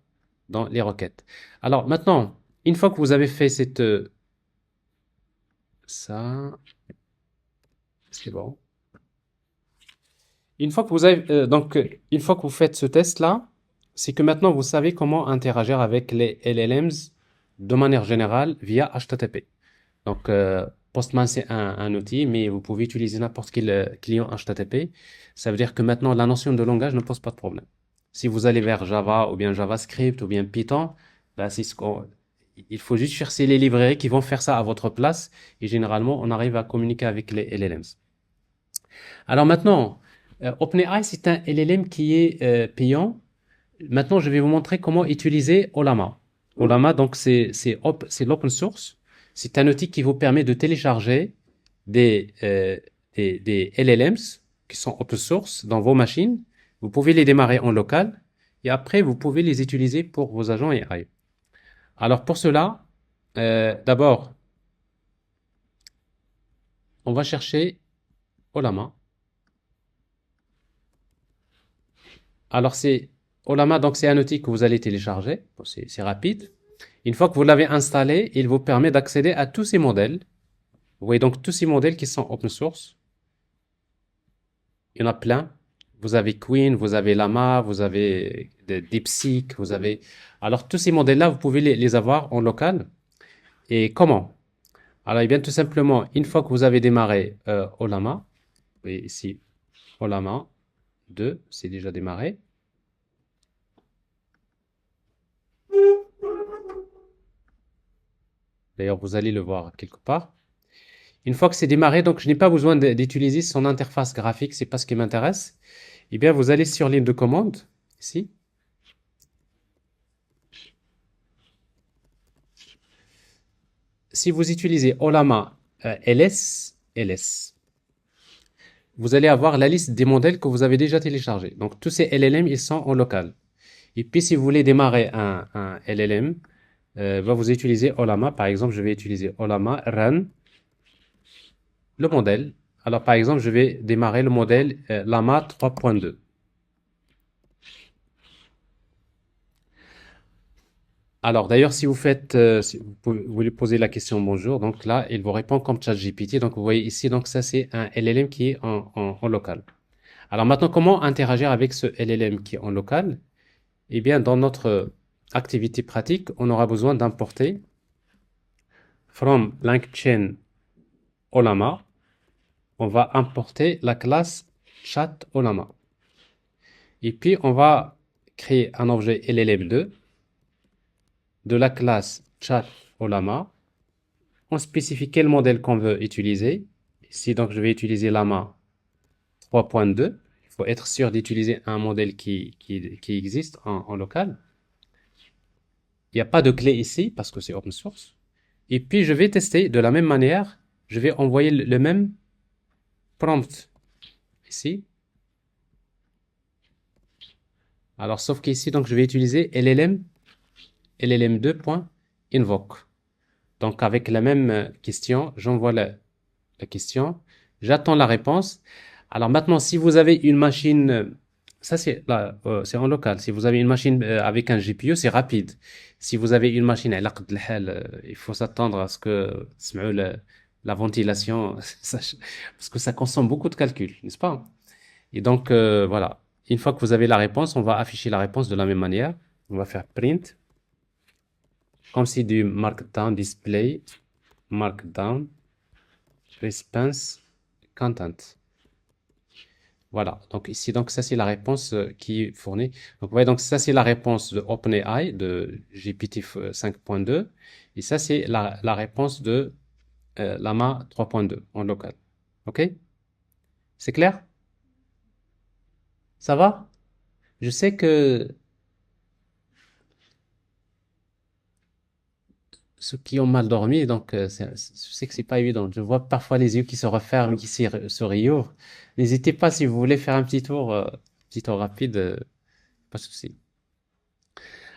dans les requêtes. Alors, maintenant, une fois que vous avez fait ça, c'est bon. Une fois que vous avez, une fois que vous faites ce test-là, c'est que maintenant vous savez comment interagir avec les LLMs de manière générale via HTTP. Donc, Postman, c'est un outil, mais vous pouvez utiliser n'importe quel client HTTP. Ça veut dire que maintenant, la notion de langage ne pose pas de problème. Si vous allez vers Java ou bien JavaScript ou bien Python, ben, il faut juste chercher les librairies qui vont faire ça à votre place. Et généralement, on arrive à communiquer avec les LLMs. Alors maintenant, OpenAI, c'est un LLM qui est payant. Maintenant, je vais vous montrer comment utiliser Ollama. Ollama, donc, c'est l'open source. C'est un outil qui vous permet de télécharger des LLMs qui sont open source dans vos machines. Vous pouvez les démarrer en local et après, vous pouvez les utiliser pour vos agents AI. Alors, pour cela, d'abord, on va chercher Ollama. Alors, Ollama, donc c'est un outil que vous allez télécharger. Bon, c'est rapide. Une fois que vous l'avez installé, il vous permet d'accéder à tous ces modèles. Vous voyez donc tous ces modèles qui sont open source. Il y en a plein. Vous avez Queen, vous avez Llama, vous avez DeepSeek, vous avez... Alors, tous ces modèles-là, vous pouvez les avoir en local. Et comment? Alors, eh bien, tout simplement, une fois que vous avez démarré Ollama, vous voyez ici, Ollama 2, c'est déjà démarré. D'ailleurs, vous allez le voir quelque part. Une fois que c'est démarré, donc je n'ai pas besoin d'utiliser son interface graphique, c'est pas ce qui m'intéresse. Eh bien, vous allez sur ligne de commande, ici. Si vous utilisez Ollama LS, vous allez avoir la liste des modèles que vous avez déjà téléchargés. Donc, tous ces LLM, ils sont en local. Et puis, si vous voulez démarrer un LLM, vous utilisez Ollama. Par exemple, je vais utiliser Ollama Run, le modèle. Alors, par exemple, je vais démarrer le modèle Llama 3.2. Alors, d'ailleurs, si vous faites, vous lui posez la question bonjour, donc là, il vous répond comme ChatGPT. Donc, vous voyez ici, donc ça, c'est un LLM qui est en local. Alors maintenant, comment interagir avec ce LLM qui est en local? eh bien, dans notre activité pratique, on aura besoin d'importer from LangChain Olama, on va importer la classe chat Olama. Et puis, on va créer un objet LLM2 de la classe chat Olama. On spécifie quel modèle qu'on veut utiliser. Ici, donc, je vais utiliser Lama 3.2. Il faut être sûr d'utiliser un modèle qui existe en local. Il n'y a pas de clé ici parce que c'est open source. Et puis, je vais tester de la même manière. Je vais envoyer le même prompt ici. Alors, sauf qu'ici, donc, je vais utiliser llm2.invoke. Donc, avec la même question, j'envoie la question. J'attends la réponse. Alors maintenant, si vous avez une machine, ça c'est là, c'est en local. Si vous avez une machine avec un GPU, c'est rapide. Si vous avez une machine à l'aqd al-hal, il faut s'attendre à ce que تسمعوا la ventilation, parce que ça consomme beaucoup de calcul, n'est-ce pas? Et donc voilà. Une fois que vous avez la réponse, on va afficher la réponse de la même manière. On va faire print, comme si du markdown display, markdown, response, content. Voilà, donc ici, donc ça c'est la réponse qui est fournie. Donc vous voyez, donc ça c'est la réponse de OpenAI, de GPT 5.2, et ça c'est la réponse de Llama 3.2 en local. Ok? C'est clair? Ça va? Je sais que ceux qui ont mal dormi, donc je sais que c'est pas évident. Je vois parfois les yeux qui se referment, qui se réouvrent. N'hésitez pas si vous voulez faire un petit tour rapide, pas de souci.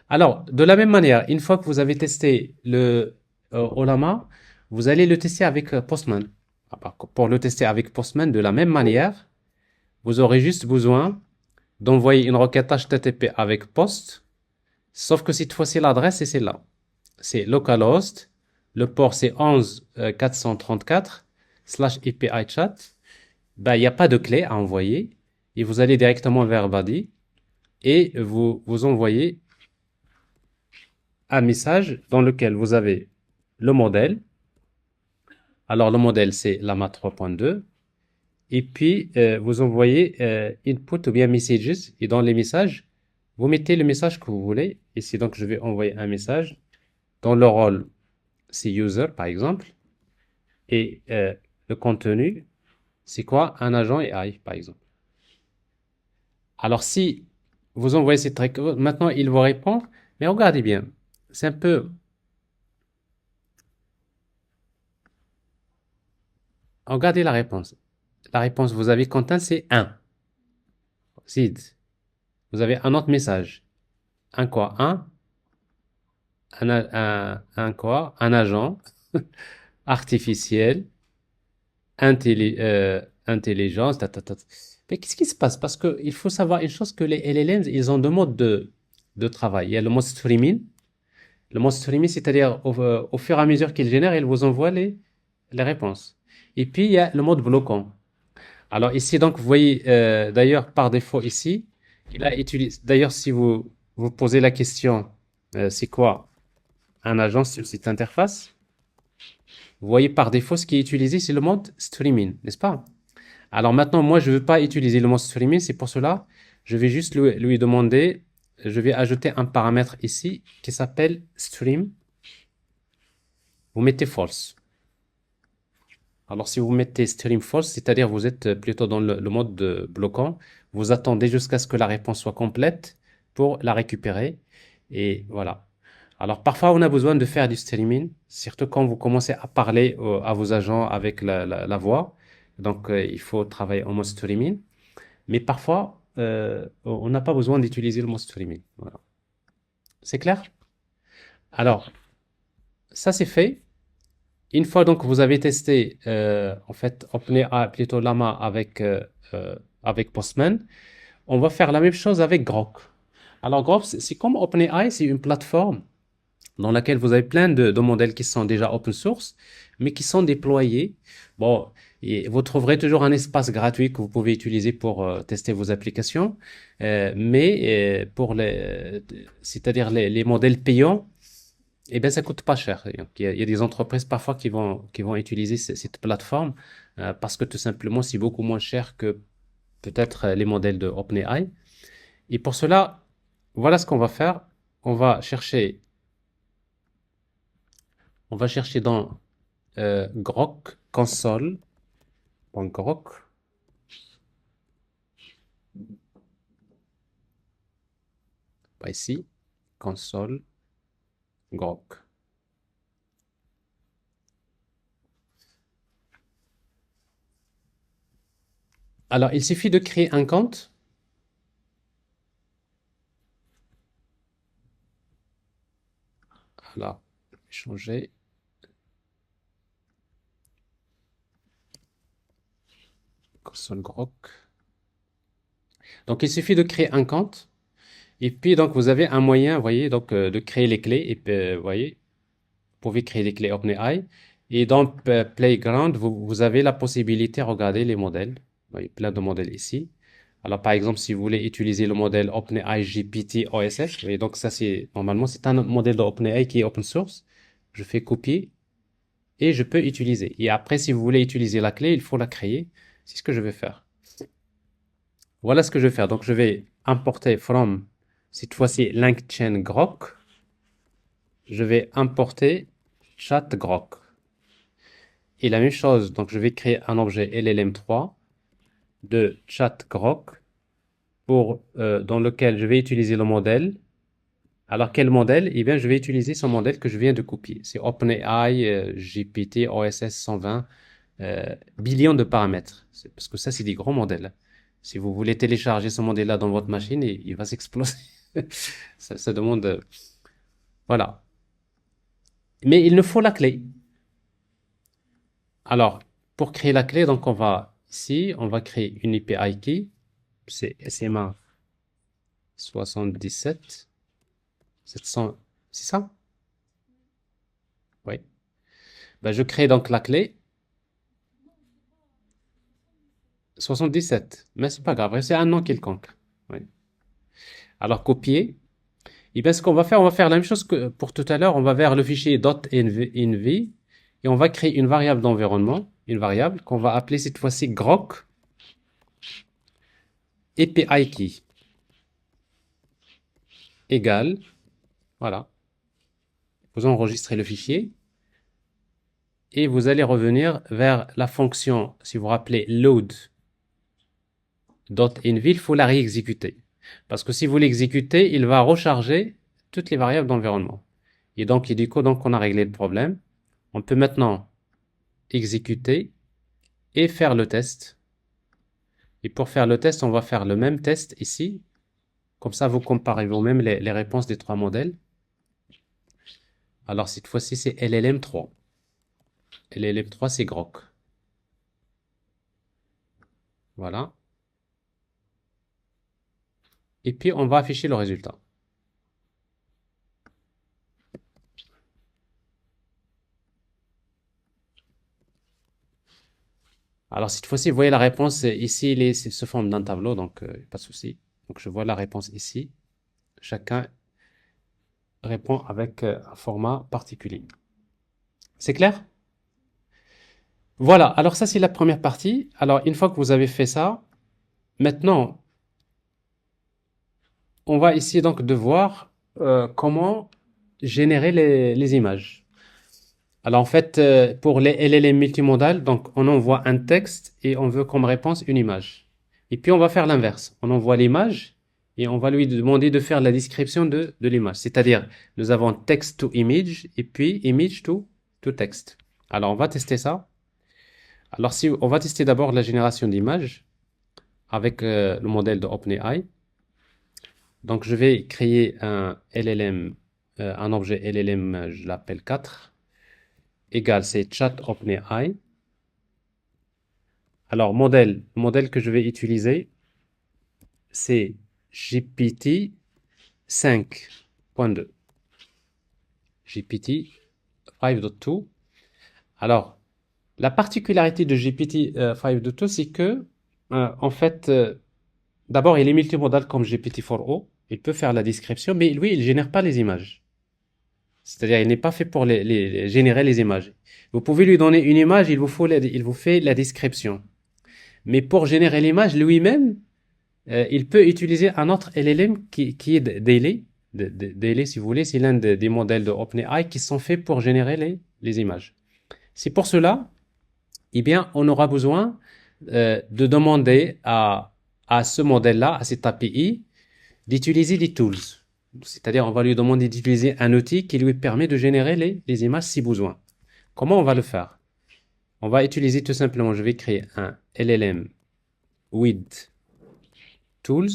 Alors, de la même manière, une fois que vous avez testé le Olama, vous allez le tester avec Postman. Pour le tester avec Postman, de la même manière, vous aurez juste besoin d'envoyer une requête HTTP avec Post, sauf que cette fois-ci, l'adresse est celle-là. C'est localhost, le port c'est 11 434 /API chat. Ben, il n'y a pas de clé à envoyer et vous allez directement vers Body et vous envoyez un message dans lequel vous avez le modèle. Alors, le modèle, c'est Llama 3.2. Et puis, vous envoyez input ou bien messages. Et dans les messages, vous mettez le message que vous voulez. Ici, donc, je vais envoyer un message. Dans le rôle, c'est user, par exemple. Et le contenu, c'est quoi? Un agent AI, par exemple. Alors, si vous envoyez cette réponse, maintenant, il vous répond. Mais regardez bien. C'est un peu... Regardez la réponse. La réponse, vous avez content, c'est 1. Zid. Vous avez un autre message. Un quoi? Un quoi? Un agent artificiel, intelligence. Mais qu'est-ce qui se passe? Parce qu'il faut savoir une chose que les LLMs, ils ont deux modes de travail. Il y a le mode streaming. Le mode streaming, c'est-à-dire au fur et à mesure qu'ils génèrent, ils vous envoient les réponses. Et puis, il y a le mode bloquant. Alors ici, donc, vous voyez, d'ailleurs, par défaut ici, il a utilisé. D'ailleurs, si vous posez la question, c'est quoi un agent sur cette interface? Vous voyez par défaut, ce qui est utilisé, c'est le mode streaming, n'est-ce pas? Alors maintenant, moi, je ne veux pas utiliser le mode streaming, c'est pour cela, je vais juste lui demander, je vais ajouter un paramètre ici qui s'appelle stream. Vous mettez false. Alors, si vous mettez stream false, c'est-à-dire vous êtes plutôt dans le mode bloquant, vous attendez jusqu'à ce que la réponse soit complète pour la récupérer. Et voilà. Alors, parfois, on a besoin de faire du streaming, surtout quand vous commencez à parler à vos agents avec la voix. Donc, il faut travailler en mode streaming. Mais parfois, on n'a pas besoin d'utiliser le mode streaming. Voilà. C'est clair? Alors, ça c'est fait. Une fois donc vous avez testé en fait OpenAI plutôt Llama avec Postman, on va faire la même chose avec Grok. Alors Grok, c'est comme OpenAI, c'est une plateforme dans laquelle vous avez plein de modèles qui sont déjà open source, mais qui sont déployés. Bon, Et vous trouverez toujours un espace gratuit que vous pouvez utiliser pour tester vos applications. Mais pour c'est-à-dire les modèles payants, eh bien, ça coûte pas cher. Donc, il y a des entreprises parfois qui vont utiliser cette plateforme parce que tout simplement, c'est beaucoup moins cher que peut-être les modèles de OpenAI. Et pour cela, voilà ce qu'on va faire. On va chercher, on va chercher dans Grok console.grok. Pas ici, console Grok. Alors, il suffit de créer un compte. Alors, changer console Grok. Donc, il suffit de créer un compte. Et puis, donc, vous avez un moyen, vous voyez, donc, de créer les clés. Et puis, vous voyez, vous pouvez créer les clés OpenAI. Et dans Playground, vous avez la possibilité de regarder les modèles. Vous voyez, plein de modèles ici. Alors, par exemple, si vous voulez utiliser le modèle OpenAI GPT OSS, vous voyez, donc ça, normalement, c'est un modèle de OpenAI qui est open source. Je fais copier et je peux utiliser. Et après, si vous voulez utiliser la clé, il faut la créer. C'est ce que je vais faire. Voilà ce que je vais faire. Donc, je vais importer from, cette fois-ci, LangChain Grok. Je vais importer chat Grok. Et la même chose, donc je vais créer un objet LLM3 de chat Grok dans lequel je vais utiliser le modèle. Alors, quel modèle? Eh bien, je vais utiliser ce modèle que je viens de copier. C'est OpenAI GPT OSS 120 billions de paramètres. Parce que ça, c'est des gros modèles. Si vous voulez télécharger ce modèle-là dans votre machine, il va s'exploser. Ça demande... voilà. Mais il nous faut la clé. Alors, pour créer la clé, donc on va ici, on va créer une API key. C'est SMA 77 700. C'est ça? Oui. Ben, je crée donc la clé 77. Mais c'est pas grave, c'est un nom quelconque. Oui. Alors, copier. Et bien, ce qu'on va faire, on va faire la même chose que pour tout à l'heure. On va vers le fichier .env et on va créer une variable d'environnement, une variable qu'on va appeler cette fois-ci grok API key égale, voilà. Vous enregistrez le fichier et vous allez revenir vers la fonction, si vous vous rappelez, load.env, il faut la réexécuter. Parce que si vous l'exécutez, il va recharger toutes les variables d'environnement. Et donc, du coup, donc, on a réglé le problème. On peut maintenant exécuter et faire le test. Et pour faire le test, on va faire le même test ici. Comme ça, vous comparez vous-même les réponses des trois modèles. Alors, cette fois-ci, c'est LLM3. LLM3, c'est Grok. Voilà. Et puis, on va afficher le résultat. Alors, cette fois-ci, vous voyez la réponse ici, il se forme d'un tableau, donc pas de souci. Donc, je vois la réponse ici. Chacun répond avec un format particulier. C'est clair? Voilà, alors ça, c'est la première partie. Alors, une fois que vous avez fait ça, maintenant, on va essayer donc de voir comment générer les images. Alors, en fait, pour les LLM multimodales, donc, on envoie un texte et on veut comme réponse une image. Et puis, on va faire l'inverse. On envoie l'image et on va lui demander de faire la description de l'image. C'est-à-dire, nous avons text to image et puis image to text. Alors, on va tester ça. Alors, si on va tester d'abord la génération d'images avec le modèle de OpenAI. Donc, je vais créer un LLM, un objet LLM, je l'appelle 4, égal, c'est chat OpenAI. Alors, le modèle que je vais utiliser, c'est GPT 5.2. GPT 5.2. Alors, La particularité de GPT-5.2, c'est que, en fait, d'abord, il est multimodal comme GPT-4o. Il peut faire la description, mais lui, il ne génère pas les images. C'est-à-dire, il n'est pas fait pour générer les images. Vous pouvez lui donner une image, il vous fait la description. Mais pour générer l'image lui-même, il peut utiliser un autre LLM qui est Daily. Daily, si vous voulez, c'est l'un des modèles de OpenAI qui sont faits pour générer les images. C'est pour cela, eh bien, on aura besoin de demander à ce modèle-là, à cet API, d'utiliser des tools. C'est-à-dire, on va lui demander d'utiliser un outil qui lui permet de générer les images si besoin. Comment on va le faire? On va utiliser tout simplement, je vais créer un LLM with tools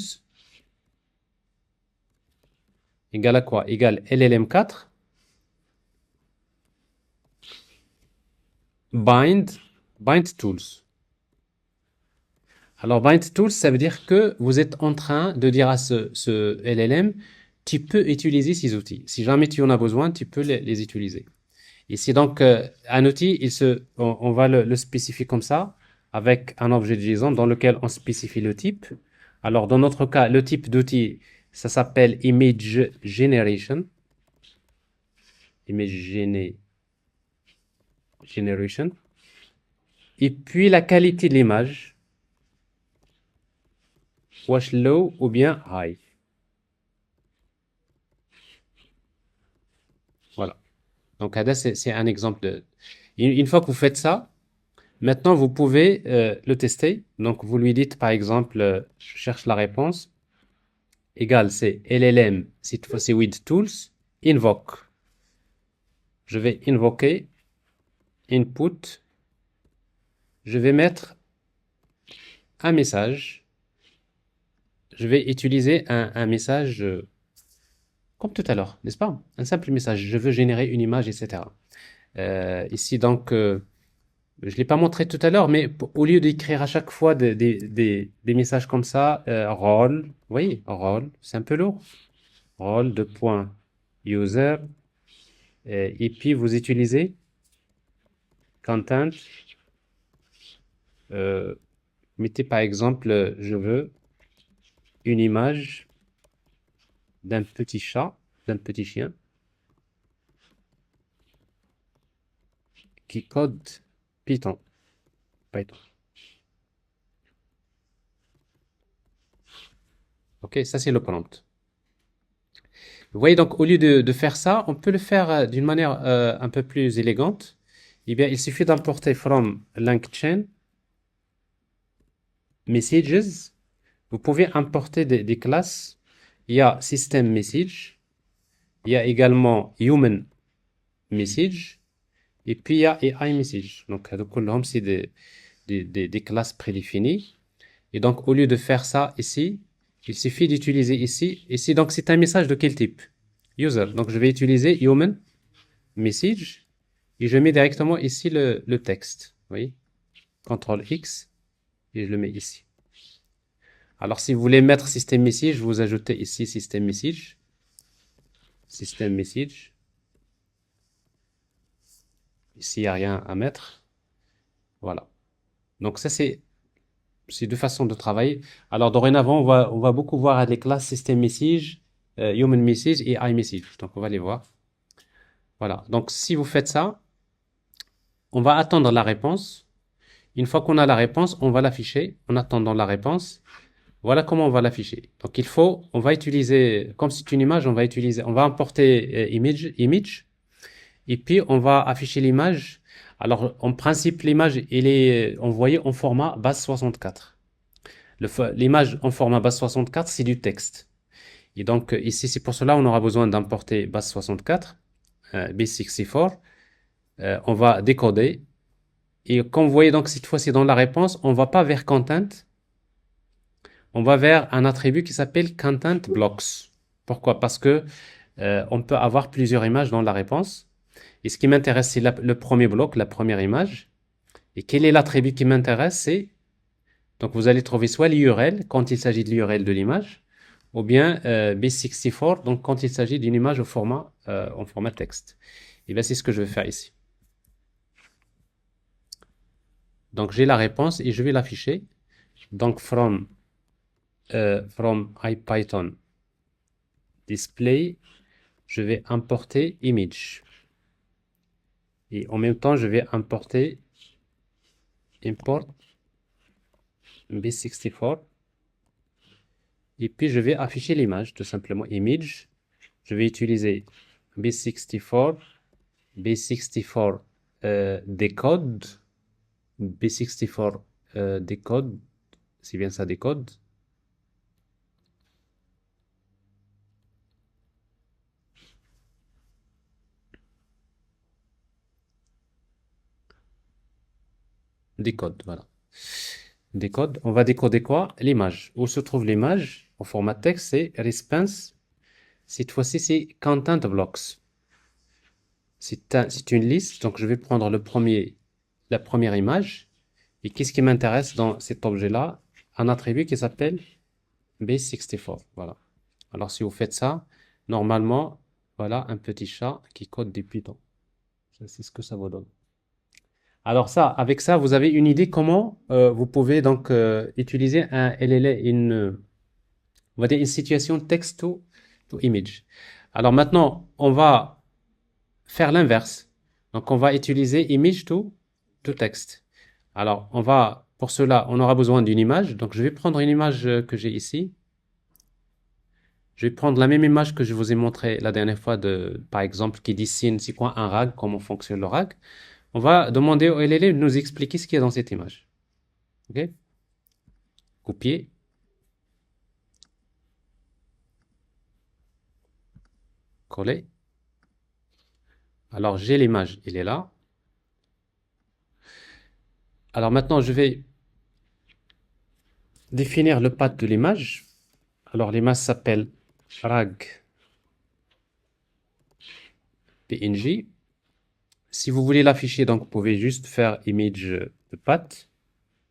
égal à quoi? Égal LLM4 bind tools. Alors, bind tools, ça veut dire que vous êtes en train de dire à ce LLM, tu peux utiliser ces outils. Si jamais tu en as besoin, tu peux les utiliser. Ici, donc, un outil, on va le spécifier comme ça, avec un objet de JSON dans lequel on spécifie le type. Alors, dans notre cas, le type d'outil, ça s'appelle Image Generation. Image Generation. Et puis, la qualité de l'image, wash low ou bien high. Voilà. Donc, Ada, c'est un exemple de... Une fois que vous faites ça, maintenant, vous pouvez le tester. Donc, vous lui dites, par exemple, je cherche la réponse. Égal, c'est LLM, cette fois-ci with tools, invoke. Je vais invoquer, input. Je vais mettre un message. Je vais utiliser un message comme tout à l'heure, n'est-ce pas? Un simple message. Je veux générer une image, etc. Ici, donc, je ne l'ai pas montré tout à l'heure, mais au lieu d'écrire à chaque fois des messages comme ça, role, vous voyez, role, c'est un peu lourd. Role de point user, et puis vous utilisez content. Mettez par exemple, je veux une image d'un petit chat, d'un petit chien qui code Python. Python. Ok, ça c'est le prompt. Vous voyez donc au lieu de faire ça, on peut le faire d'une manière un peu plus élégante. Eh bien, il suffit d'importer from LangChain messages. Vous pouvez importer des classes. Il y a system message. Il y a également human message. Et puis il y a AI message. Donc, c'est des classes prédéfinies. Et donc, au lieu de faire ça ici, il suffit d'utiliser ici. Ici, donc, c'est un message de quel type? User. Donc, je vais utiliser human message et je mets directement ici le texte. Vous voyez? CTRL X et je le mets ici. Alors, si vous voulez mettre system message, vous ajoutez ici system message. System message. Ici, il n'y a rien à mettre. Voilà. Donc, ça, c'est deux façons de travailler. Alors, dorénavant, on va beaucoup voir les classes system message, human message et iMessage. Donc, on va les voir. Voilà. Donc, si vous faites ça, on va attendre la réponse. Une fois qu'on a la réponse, on va l'afficher en attendant la réponse. Voilà comment on va l'afficher. Donc, on va utiliser, comme c'est une image, on va importer image, et puis on va afficher l'image. Alors, en principe, l'image, elle est envoyée en format base 64. L'image en format base 64, c'est du texte. Et donc, ici, c'est pour cela qu'on aura besoin d'importer base 64, base64. On va décoder. Et comme vous voyez, donc, cette fois-ci, dans la réponse, on ne va pas vers content. On va vers un attribut qui s'appelle content blocks. Pourquoi? Parce que on peut avoir plusieurs images dans la réponse. Et ce qui m'intéresse, c'est le premier bloc, la première image. Et quel est l'attribut qui m'intéresse? C'est donc vous allez trouver soit l'URL quand il s'agit de l'URL de l'image, ou bien base64 donc quand il s'agit d'une image en format texte. Et bien c'est ce que je vais faire ici. Donc, j'ai la réponse et je vais l'afficher. Donc, from IPython display, je vais importer image. Et en même temps, je vais importer import base64. Et puis, je vais afficher l'image, tout simplement image. Je vais utiliser base64, base64 décode, base64 décode, c'est bien ça décode. Décode, voilà. Décode, on va décoder quoi? L'image. Où se trouve l'image? Au format texte, c'est response. Cette fois-ci, c'est content blocks. C'est une liste, donc je vais prendre la première image. Et qu'est-ce qui m'intéresse dans cet objet-là? Un attribut qui s'appelle base64. Voilà. Alors, si vous faites ça, normalement, voilà un petit chat qui code des Python. C'est ce que ça vous donne. Alors ça, avec ça, vous avez une idée comment vous pouvez donc utiliser un LLM, on va dire une situation text to image. Alors maintenant, on va faire l'inverse. Donc on va utiliser image to text. Alors pour cela, on aura besoin d'une image. Donc je vais prendre une image que j'ai ici. Je vais prendre la même image que je vous ai montré la dernière fois par exemple, qui dessine c'est quoi un RAG, comment fonctionne le RAG. On va demander au LLM de nous expliquer ce qu'il y a dans cette image. OK? Copier. Coller. Alors, j'ai l'image, elle est là. Alors maintenant, je vais définir le path de l'image. Alors, l'image s'appelle rag png. Si vous voulez l'afficher, donc, vous pouvez juste faire image de path.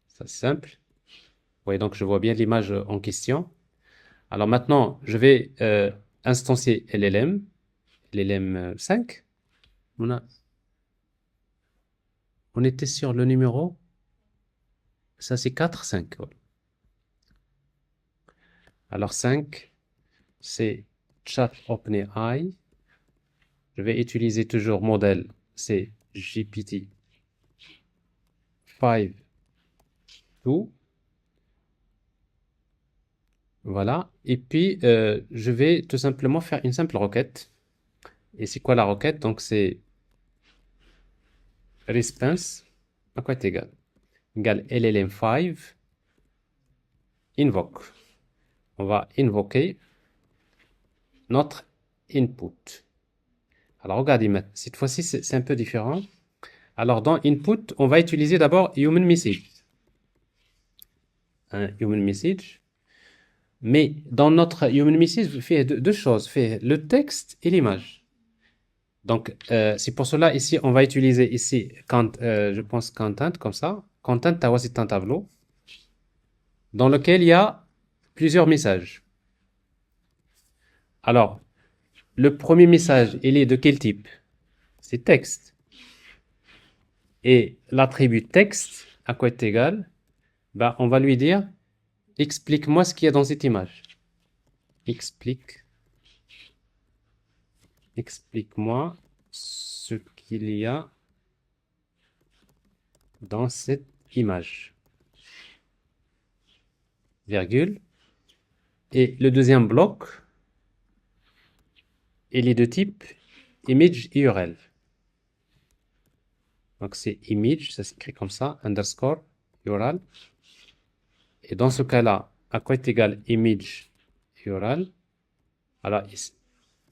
Ça, c'est simple. Vous voyez, donc, je vois bien l'image en question. Alors maintenant, je vais instancier LLM 5. On était sur le numéro, ça c'est 4, 5. Alors 5, c'est chat OpenAI. Je vais utiliser toujours modèle, c'est GPT-5.2. Voilà. Et puis, je vais tout simplement faire une simple requête. Et c'est quoi la requête? Donc, c'est response, à quoi est égal? Égal LLM5 invoke. On va invoquer notre input. Alors, regardez maintenant. Cette fois-ci, c'est un peu différent. Alors, dans input, on va utiliser d'abord human message. Un human message. Mais dans notre human message, il fait deux choses. Fait le texte et l'image. Donc, c'est pour cela, ici, on va utiliser ici, je pense, content, comme ça. Content, c'est un tableau dans lequel il y a plusieurs messages. Alors, le premier message, il est de quel type? C'est texte. Et l'attribut texte, à quoi est égal? Ben, on va lui dire, explique-moi ce qu'il y a dans cette image. Explique-moi ce qu'il y a dans cette image. Virgule. Et le deuxième bloc, il est de type image URL. Donc c'est image, ça s'écrit comme ça, underscore URL. Et dans ce cas-là, à quoi est égal image URL?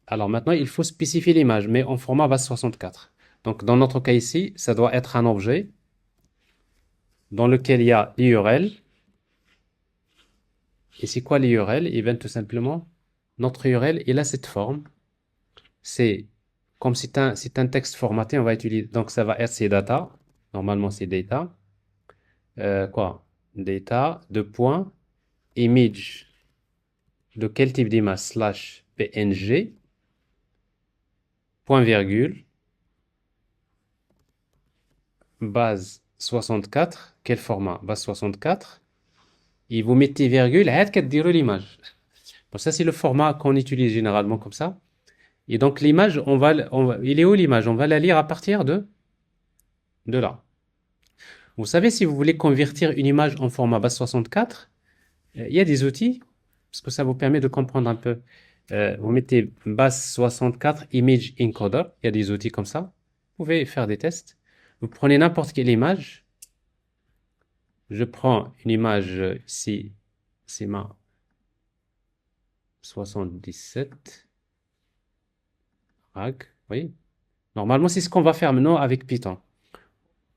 Alors maintenant, il faut spécifier l'image, mais en format base64. Donc dans notre cas ici, ça doit être un objet dans lequel il y a l'URL. Et c'est quoi l'URL? Eh bien tout simplement, notre URL, il a cette forme. C'est comme c'est un texte formaté, on va utiliser. Donc ça va être ces data. Normalement, c'est data. Quoi? Data, deux points, image. De quel type d'image? Slash PNG, point virgule, base 64. Quel format? Base 64. Et vous mettez virgule, dire l'image. Bon, ça, c'est le format qu'on utilise généralement comme ça. Et donc, l'image, il est où l'image? On va la lire à partir de là. Vous savez, si vous voulez convertir une image en format base 64, il y a des outils, parce que ça vous permet de comprendre un peu. Vous mettez base 64 image encoder, il y a des outils comme ça. Vous pouvez faire des tests. Vous prenez n'importe quelle image. Je prends une image ici, c'est ma 77 rag. Vous voyez? Normalement, c'est ce qu'on va faire maintenant avec Python.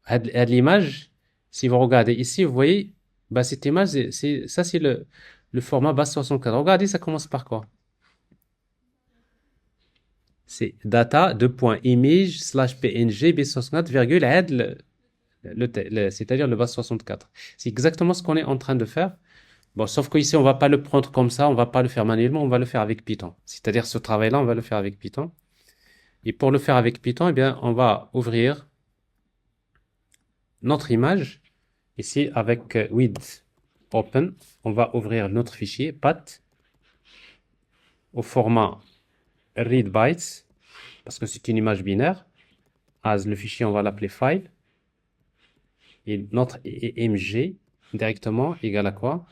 À l'image, si vous regardez ici, vous voyez, bah, cette image, ça c'est le format base 64. Regardez, ça commence par quoi? C'est data image slash png b64 virgule add c'est-à-dire le base 64. C'est exactement ce qu'on est en train de faire. Bon, sauf qu'ici, on va pas le prendre comme ça, on va pas le faire manuellement, on va le faire avec Python. C'est-à-dire ce travail-là, on va le faire avec Python. Et pour le faire avec Python, eh bien, on va ouvrir notre image ici avec with open. On va ouvrir notre fichier path au format read bytes parce que c'est une image binaire. As le fichier, on va l'appeler file. Et notre img directement égale à quoi?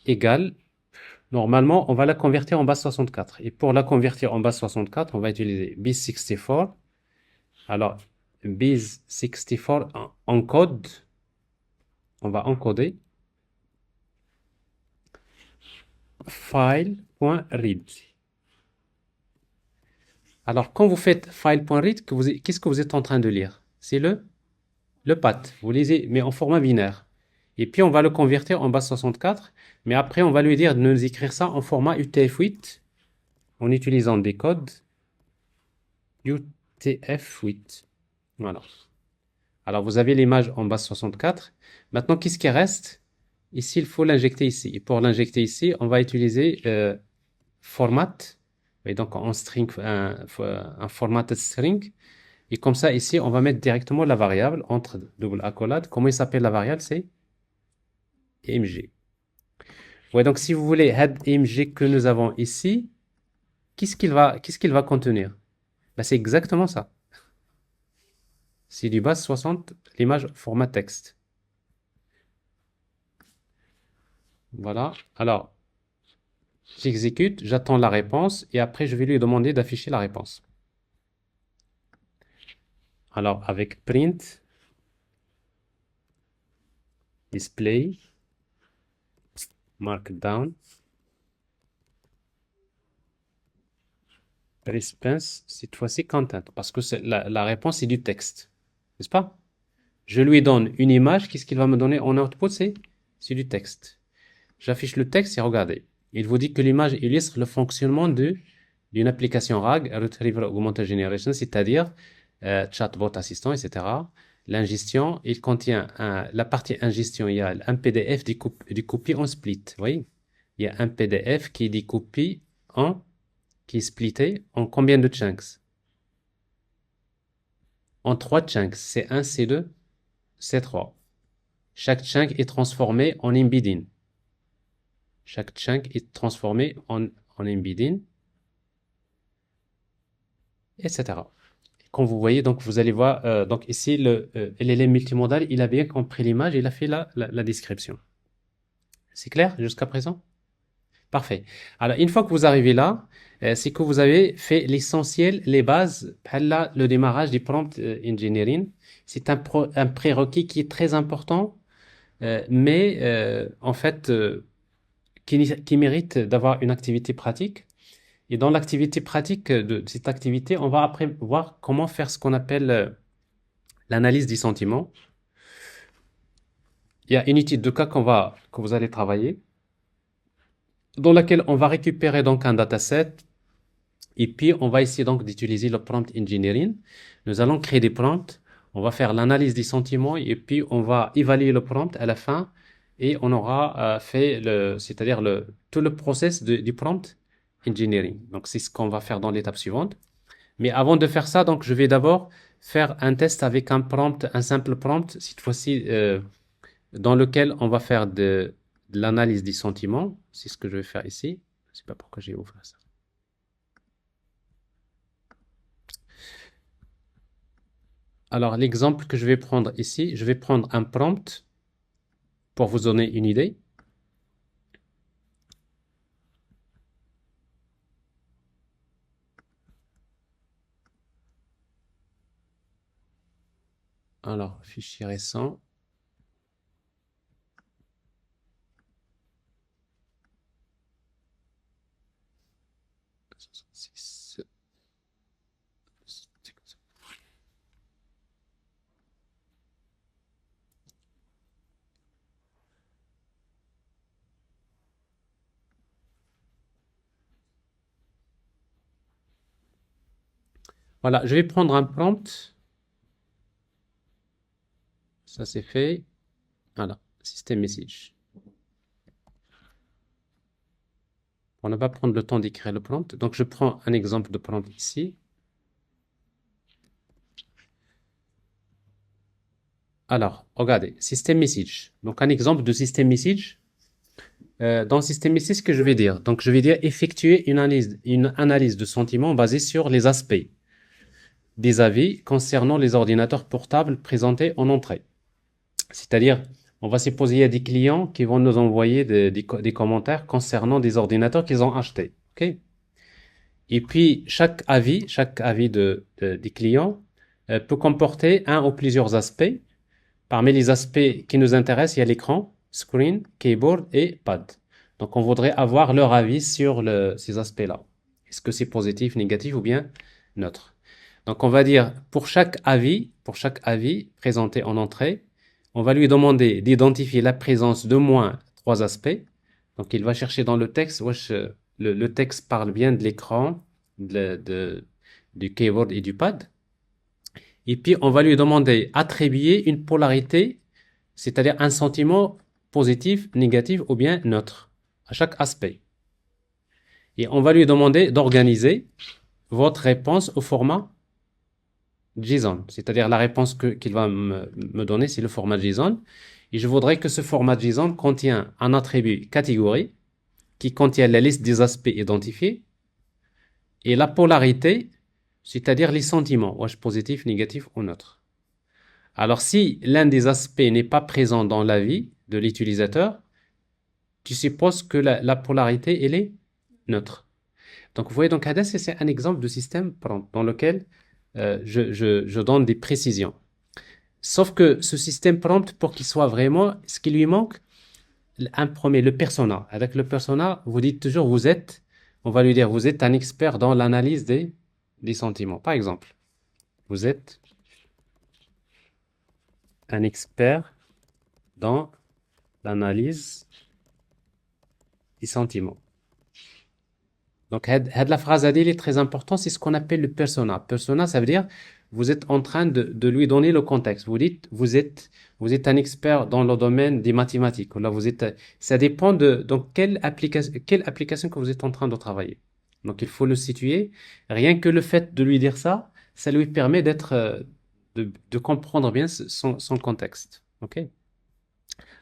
Égale, normalement, on va la convertir en base 64. Et pour la convertir en base 64, on va utiliser base64. Alors, base64 encode, on va encoder file.read. Alors, quand vous faites file.read, qu'est-ce que vous êtes en train de lire? C'est le path. Vous lisez, mais en format binaire. Et puis, on va le convertir en base 64. Mais après, on va lui dire de nous écrire ça en format UTF-8 en utilisant des codes UTF-8. Voilà. Alors, vous avez l'image en base 64. Maintenant, qu'est-ce qui reste? Ici, il faut l'injecter ici. Et pour l'injecter ici, on va utiliser format. Et donc, en string, un formatted string. Et comme ça, ici, on va mettre directement la variable entre double accolade. Comment il s'appelle la variable? C'est img. Ouais, donc si vous voulez head img que nous avons ici, qu'est-ce qu'il va contenir? Ben, c'est exactement ça. C'est du base 60, l'image format texte. Voilà. Alors, j'exécute, j'attends la réponse et après, je vais lui demander d'afficher la réponse. Alors, avec print, display, markdown, response, cette fois-ci content, parce que la réponse est du texte, n'est-ce pas? Je lui donne une image, qu'est-ce qu'il va me donner en output? C'est du texte. J'affiche le texte et regardez. Il vous dit que l'image illustre le fonctionnement d'une application RAG, Retrieval Augmented Generation, c'est-à-dire chatbot assistant, etc. L'ingestion, il contient la partie ingestion, il y a un PDF découpé en split. Vous voyez? Il y a un PDF qui est découpé qui est splitté en combien de chunks? En 3 chunks, C1, C2, C3. Chaque chunk est transformé en embedding. Chaque chunk est transformé en embedding, etc. Comme vous voyez, donc vous allez voir, donc ici, LLM multimodal, il a bien compris l'image, il a fait la description. C'est clair jusqu'à présent? Parfait. Alors, une fois que vous arrivez là, c'est que vous avez fait l'essentiel, les bases, là, le démarrage du prompt engineering. C'est un prérequis qui est très important, mais en fait, qui mérite d'avoir une activité pratique. Et dans l'activité pratique de cette activité, on va après voir comment faire ce qu'on appelle l'analyse des sentiments. Il y a une étude de cas que vous allez travailler, dans laquelle on va récupérer donc un dataset, et puis on va essayer donc d'utiliser le prompt engineering. Nous allons créer des prompts, on va faire l'analyse des sentiments, et puis on va évaluer le prompt à la fin, et on aura fait tout le process du prompt engineering. Donc c'est ce qu'on va faire dans l'étape suivante. Mais avant de faire ça, donc je vais d'abord faire un test avec un prompt, un simple prompt, cette fois-ci, dans lequel on va faire de l'analyse des sentiments. C'est ce que je vais faire ici. Je ne sais pas pourquoi j'ai ouvert ça. Alors, l'exemple que je vais prendre ici, je vais prendre un prompt pour vous donner une idée. Alors, fichier récent. Voilà, je vais prendre un prompt. Ça, c'est fait. Voilà, system message. On ne va pas prendre le temps d'écrire le prompt. Donc, je prends un exemple de prompt ici. Alors, regardez, system message. Donc, un exemple de system message. Dans system message, ce que je vais dire. Donc, je vais dire effectuer une analyse de sentiments basée sur les aspects des avis concernant les ordinateurs portables présentés en entrée. C'est-à-dire, on va supposer qu'il y a des clients qui vont nous envoyer des commentaires concernant des ordinateurs qu'ils ont achetés. OK? Et puis, chaque avis des clients peut comporter un ou plusieurs aspects. Parmi les aspects qui nous intéressent, il y a l'écran, screen, keyboard et pad. Donc, on voudrait avoir leur avis sur ces aspects-là. Est-ce que c'est positif, négatif ou bien neutre? Donc, on va dire pour chaque avis présenté en entrée, on va lui demander d'identifier la présence d'au moins trois aspects. Donc, il va chercher dans le texte, le texte parle bien de l'écran, du keyboard et du pad. Et puis, on va lui demander attribuer une polarité, c'est-à-dire un sentiment positif, négatif ou bien neutre à chaque aspect. Et on va lui demander d'organiser votre réponse au format JSON, c'est-à-dire la réponse qu'il va me donner, c'est le format JSON. Et je voudrais que ce format JSON contient un attribut catégorie qui contient la liste des aspects identifiés et la polarité, c'est-à-dire les sentiments, positif, négatif ou neutre. Alors, si l'un des aspects n'est pas présent dans l'avis de l'utilisateur, tu supposes que la polarité, elle est neutre. Donc, vous voyez, donc, Hades, c'est un exemple de système dans lequel je donne des précisions. Sauf que ce système prompt, pour qu'il soit vraiment, ce qui lui manque, un premier, le persona. Avec le persona, vous dites toujours, on va lui dire, vous êtes un expert dans l'analyse des sentiments. Par exemple, vous êtes un expert dans l'analyse des sentiments. Donc, la phrase elle est très importante, c'est ce qu'on appelle le persona. Persona, ça veut dire, vous êtes en train de lui donner le contexte. Vous dites, vous êtes un expert dans le domaine des mathématiques. Là, ça dépend de donc quelle application que vous êtes en train de travailler. Donc, il faut le situer. Rien que le fait de lui dire ça, ça lui permet de comprendre bien son contexte. OK?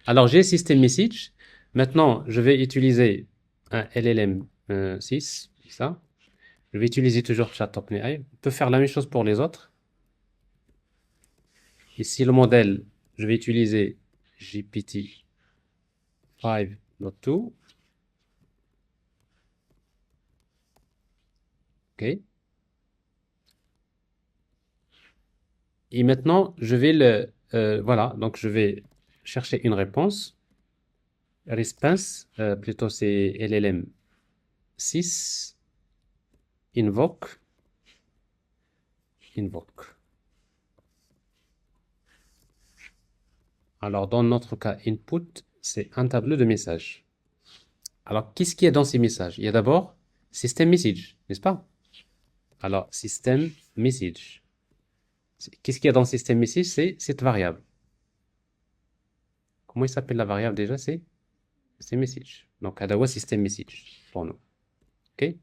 Alors, j'ai System Message. Maintenant, je vais utiliser un LLM 6, ça. Je vais utiliser toujours ChatOpenAI. On peut faire la même chose pour les autres. Ici, le modèle, je vais utiliser GPT 5.2. OK. Et maintenant, voilà, donc je vais chercher une réponse. Response, plutôt c'est LLM 6. Invoke. Alors, dans notre cas, input, c'est un tableau de messages. Alors, qu'est-ce qu'il y a dans ces messages? Il y a d'abord system message, n'est-ce pas? Alors, system message. Qu'est-ce qu'il y a dans system message? C'est cette variable. Comment il s'appelle la variable déjà? C'est system message. Donc, d'abord system message pour nous. OK?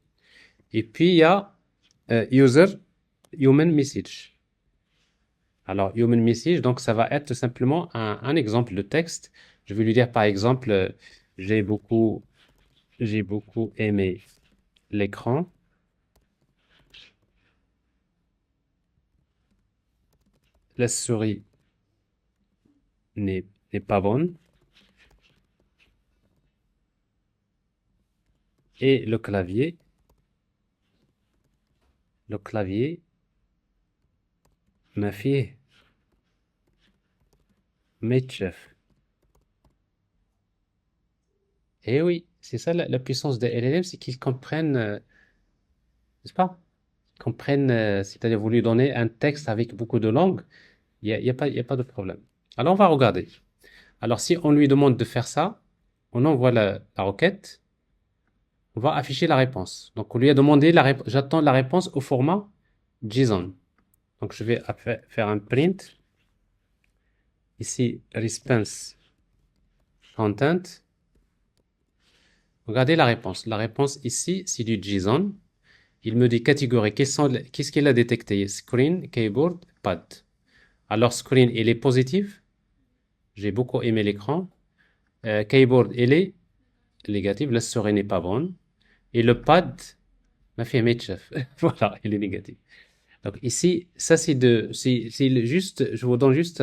Et puis, il y a user human message. Alors, human message, donc ça va être tout simplement un exemple de texte. Je vais lui dire par exemple, j'ai beaucoup, j'ai beaucoup aimé l'écran. La souris n'est n'est pas bonne. Et le clavier, ma fille, mes chefs. Et oui, c'est ça la puissance des LLM, c'est qu'ils comprennent, n'est-ce pas? Ils comprennent, c'est-à-dire vous lui donnez un texte avec beaucoup de langues, il y a pas de problème. Alors on va regarder. Alors si on lui demande de faire ça, on envoie la requête, on va afficher la réponse. Donc on lui a demandé j'attends la réponse au format JSON. Donc je vais faire un print. Ici, response content. Regardez la réponse. La réponse ici, c'est du JSON. Il me dit catégorie. Qu'est-ce qu'il a détecté? Screen, keyboard, pad. Alors, screen, il est positif. J'ai beaucoup aimé l'écran. Keyboard, il est négatif. La souris n'est pas bonne. Et le pad, m'a fait mes chef. Voilà, il est négatif. Donc ici, ça juste, je vous donne juste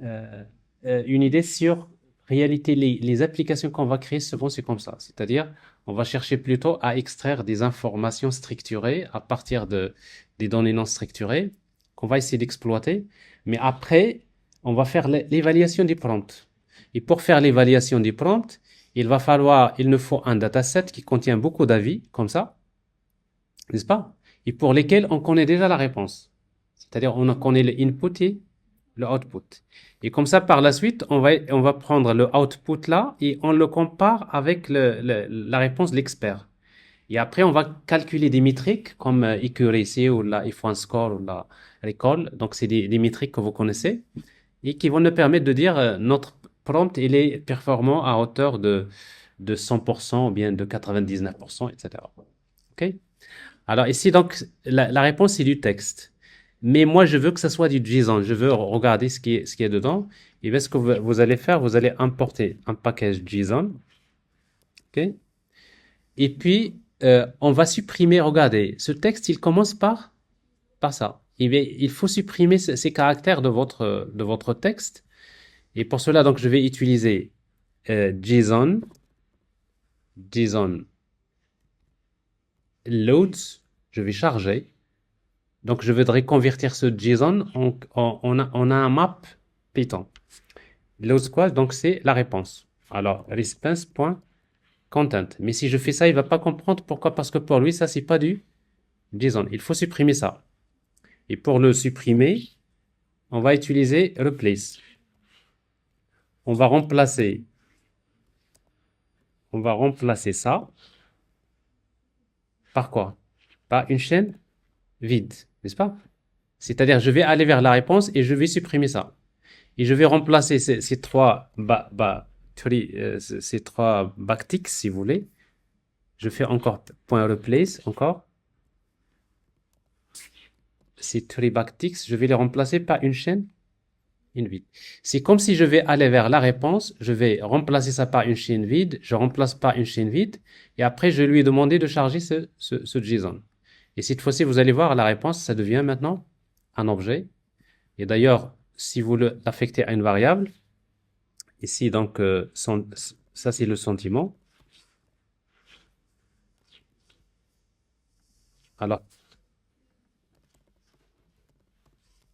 euh, une idée sur réalité les applications qu'on va créer souvent c'est comme ça, c'est-à-dire on va chercher plutôt à extraire des informations structurées à partir des données non structurées qu'on va essayer d'exploiter, mais après on va faire l'évaluation des prompts. Et pour faire l'évaluation des prompts, il nous faut un dataset qui contient beaucoup d'avis comme ça, n'est-ce pas? Et pour lesquels on connaît déjà la réponse, c'est-à-dire on connaît le input et le output. Et comme ça, par la suite, on va prendre le output là et on le compare avec la réponse de l'expert. Et après, on va calculer des métriques comme accuracy ou la F1 score ou la recall. Donc, c'est des métriques que vous connaissez et qui vont nous permettre de dire notre prompt, il est performant à hauteur de 100% ou bien de 99%, etc. OK? Alors ici, donc, la réponse, c'est du texte. Mais moi, je veux que ça soit du JSON. Je veux regarder ce qui est dedans. Et bien, ce que vous allez faire, vous allez importer un package JSON. OK? Et puis, on va supprimer, regardez, ce texte, il commence par ça. Il faut supprimer ces caractères de votre texte. Et pour cela, donc, je vais utiliser JSON loads. Je vais charger. Donc, je voudrais convertir ce JSON on a un map Python. Load quoi? Donc, c'est la réponse. Alors, response.content. Mais si je fais ça, il va pas comprendre. Pourquoi? Parce que pour lui, ça, c'est pas du JSON. Il faut supprimer ça. Et pour le supprimer, on va utiliser replace. On va remplacer, on va remplacer ça par quoi? Par une chaîne vide, n'est-ce pas? C'est-à-dire, je vais aller vers la réponse et je vais supprimer ça. Et je vais remplacer ces ces trois backticks, si vous voulez. Je fais encore point replace, encore. Ces trois backticks, je vais les remplacer par une chaîne vide. C'est comme si je vais aller vers la réponse, je vais remplacer ça par une chaîne vide, je remplace par une chaîne vide, et après je lui ai demandé de charger ce JSON. Et cette fois-ci, vous allez voir, la réponse, ça devient maintenant un objet. Et d'ailleurs, si vous l'affectez à une variable, ici, donc, ça c'est le sentiment. Alors,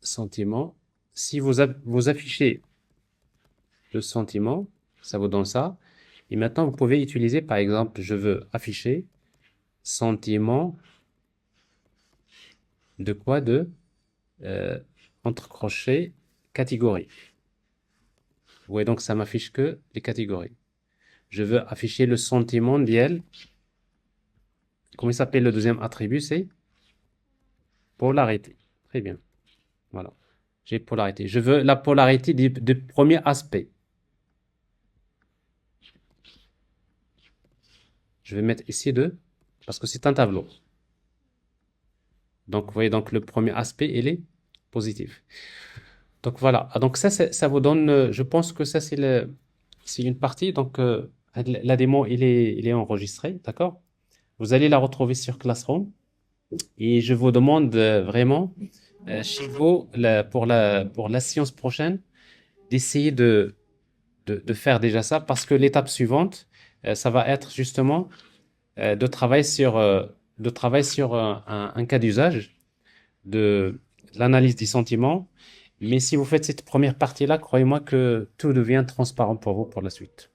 sentiment, si vous affichez le sentiment, ça vous donne ça. Et maintenant, vous pouvez utiliser, par exemple, je veux afficher sentiment de quoi? De euh, entre crochets catégorie. Vous voyez donc ça m'affiche que les catégories. Je veux afficher le sentiment d'IL. Comment il s'appelle le deuxième attribut? C'est polarité. Très bien. Voilà. J'ai polarité. Je veux la polarité du premier aspect. Je vais mettre ici 2 parce que c'est un tableau. Donc, vous voyez, donc le premier aspect, il est positif. Donc voilà. Ah, donc ça, ça vous donne, je pense que ça, c'est une partie. Donc la démo, il est enregistré, d'accord? Vous allez la retrouver sur Classroom et je vous demande vraiment chez vous pour la séance prochaine d'essayer de faire déjà ça parce que l'étape suivante, ça va être justement de travailler de travailler sur un cas d'usage de l'analyse des sentiments. Mais si vous faites cette première partie-là, croyez-moi que tout devient transparent pour vous pour la suite.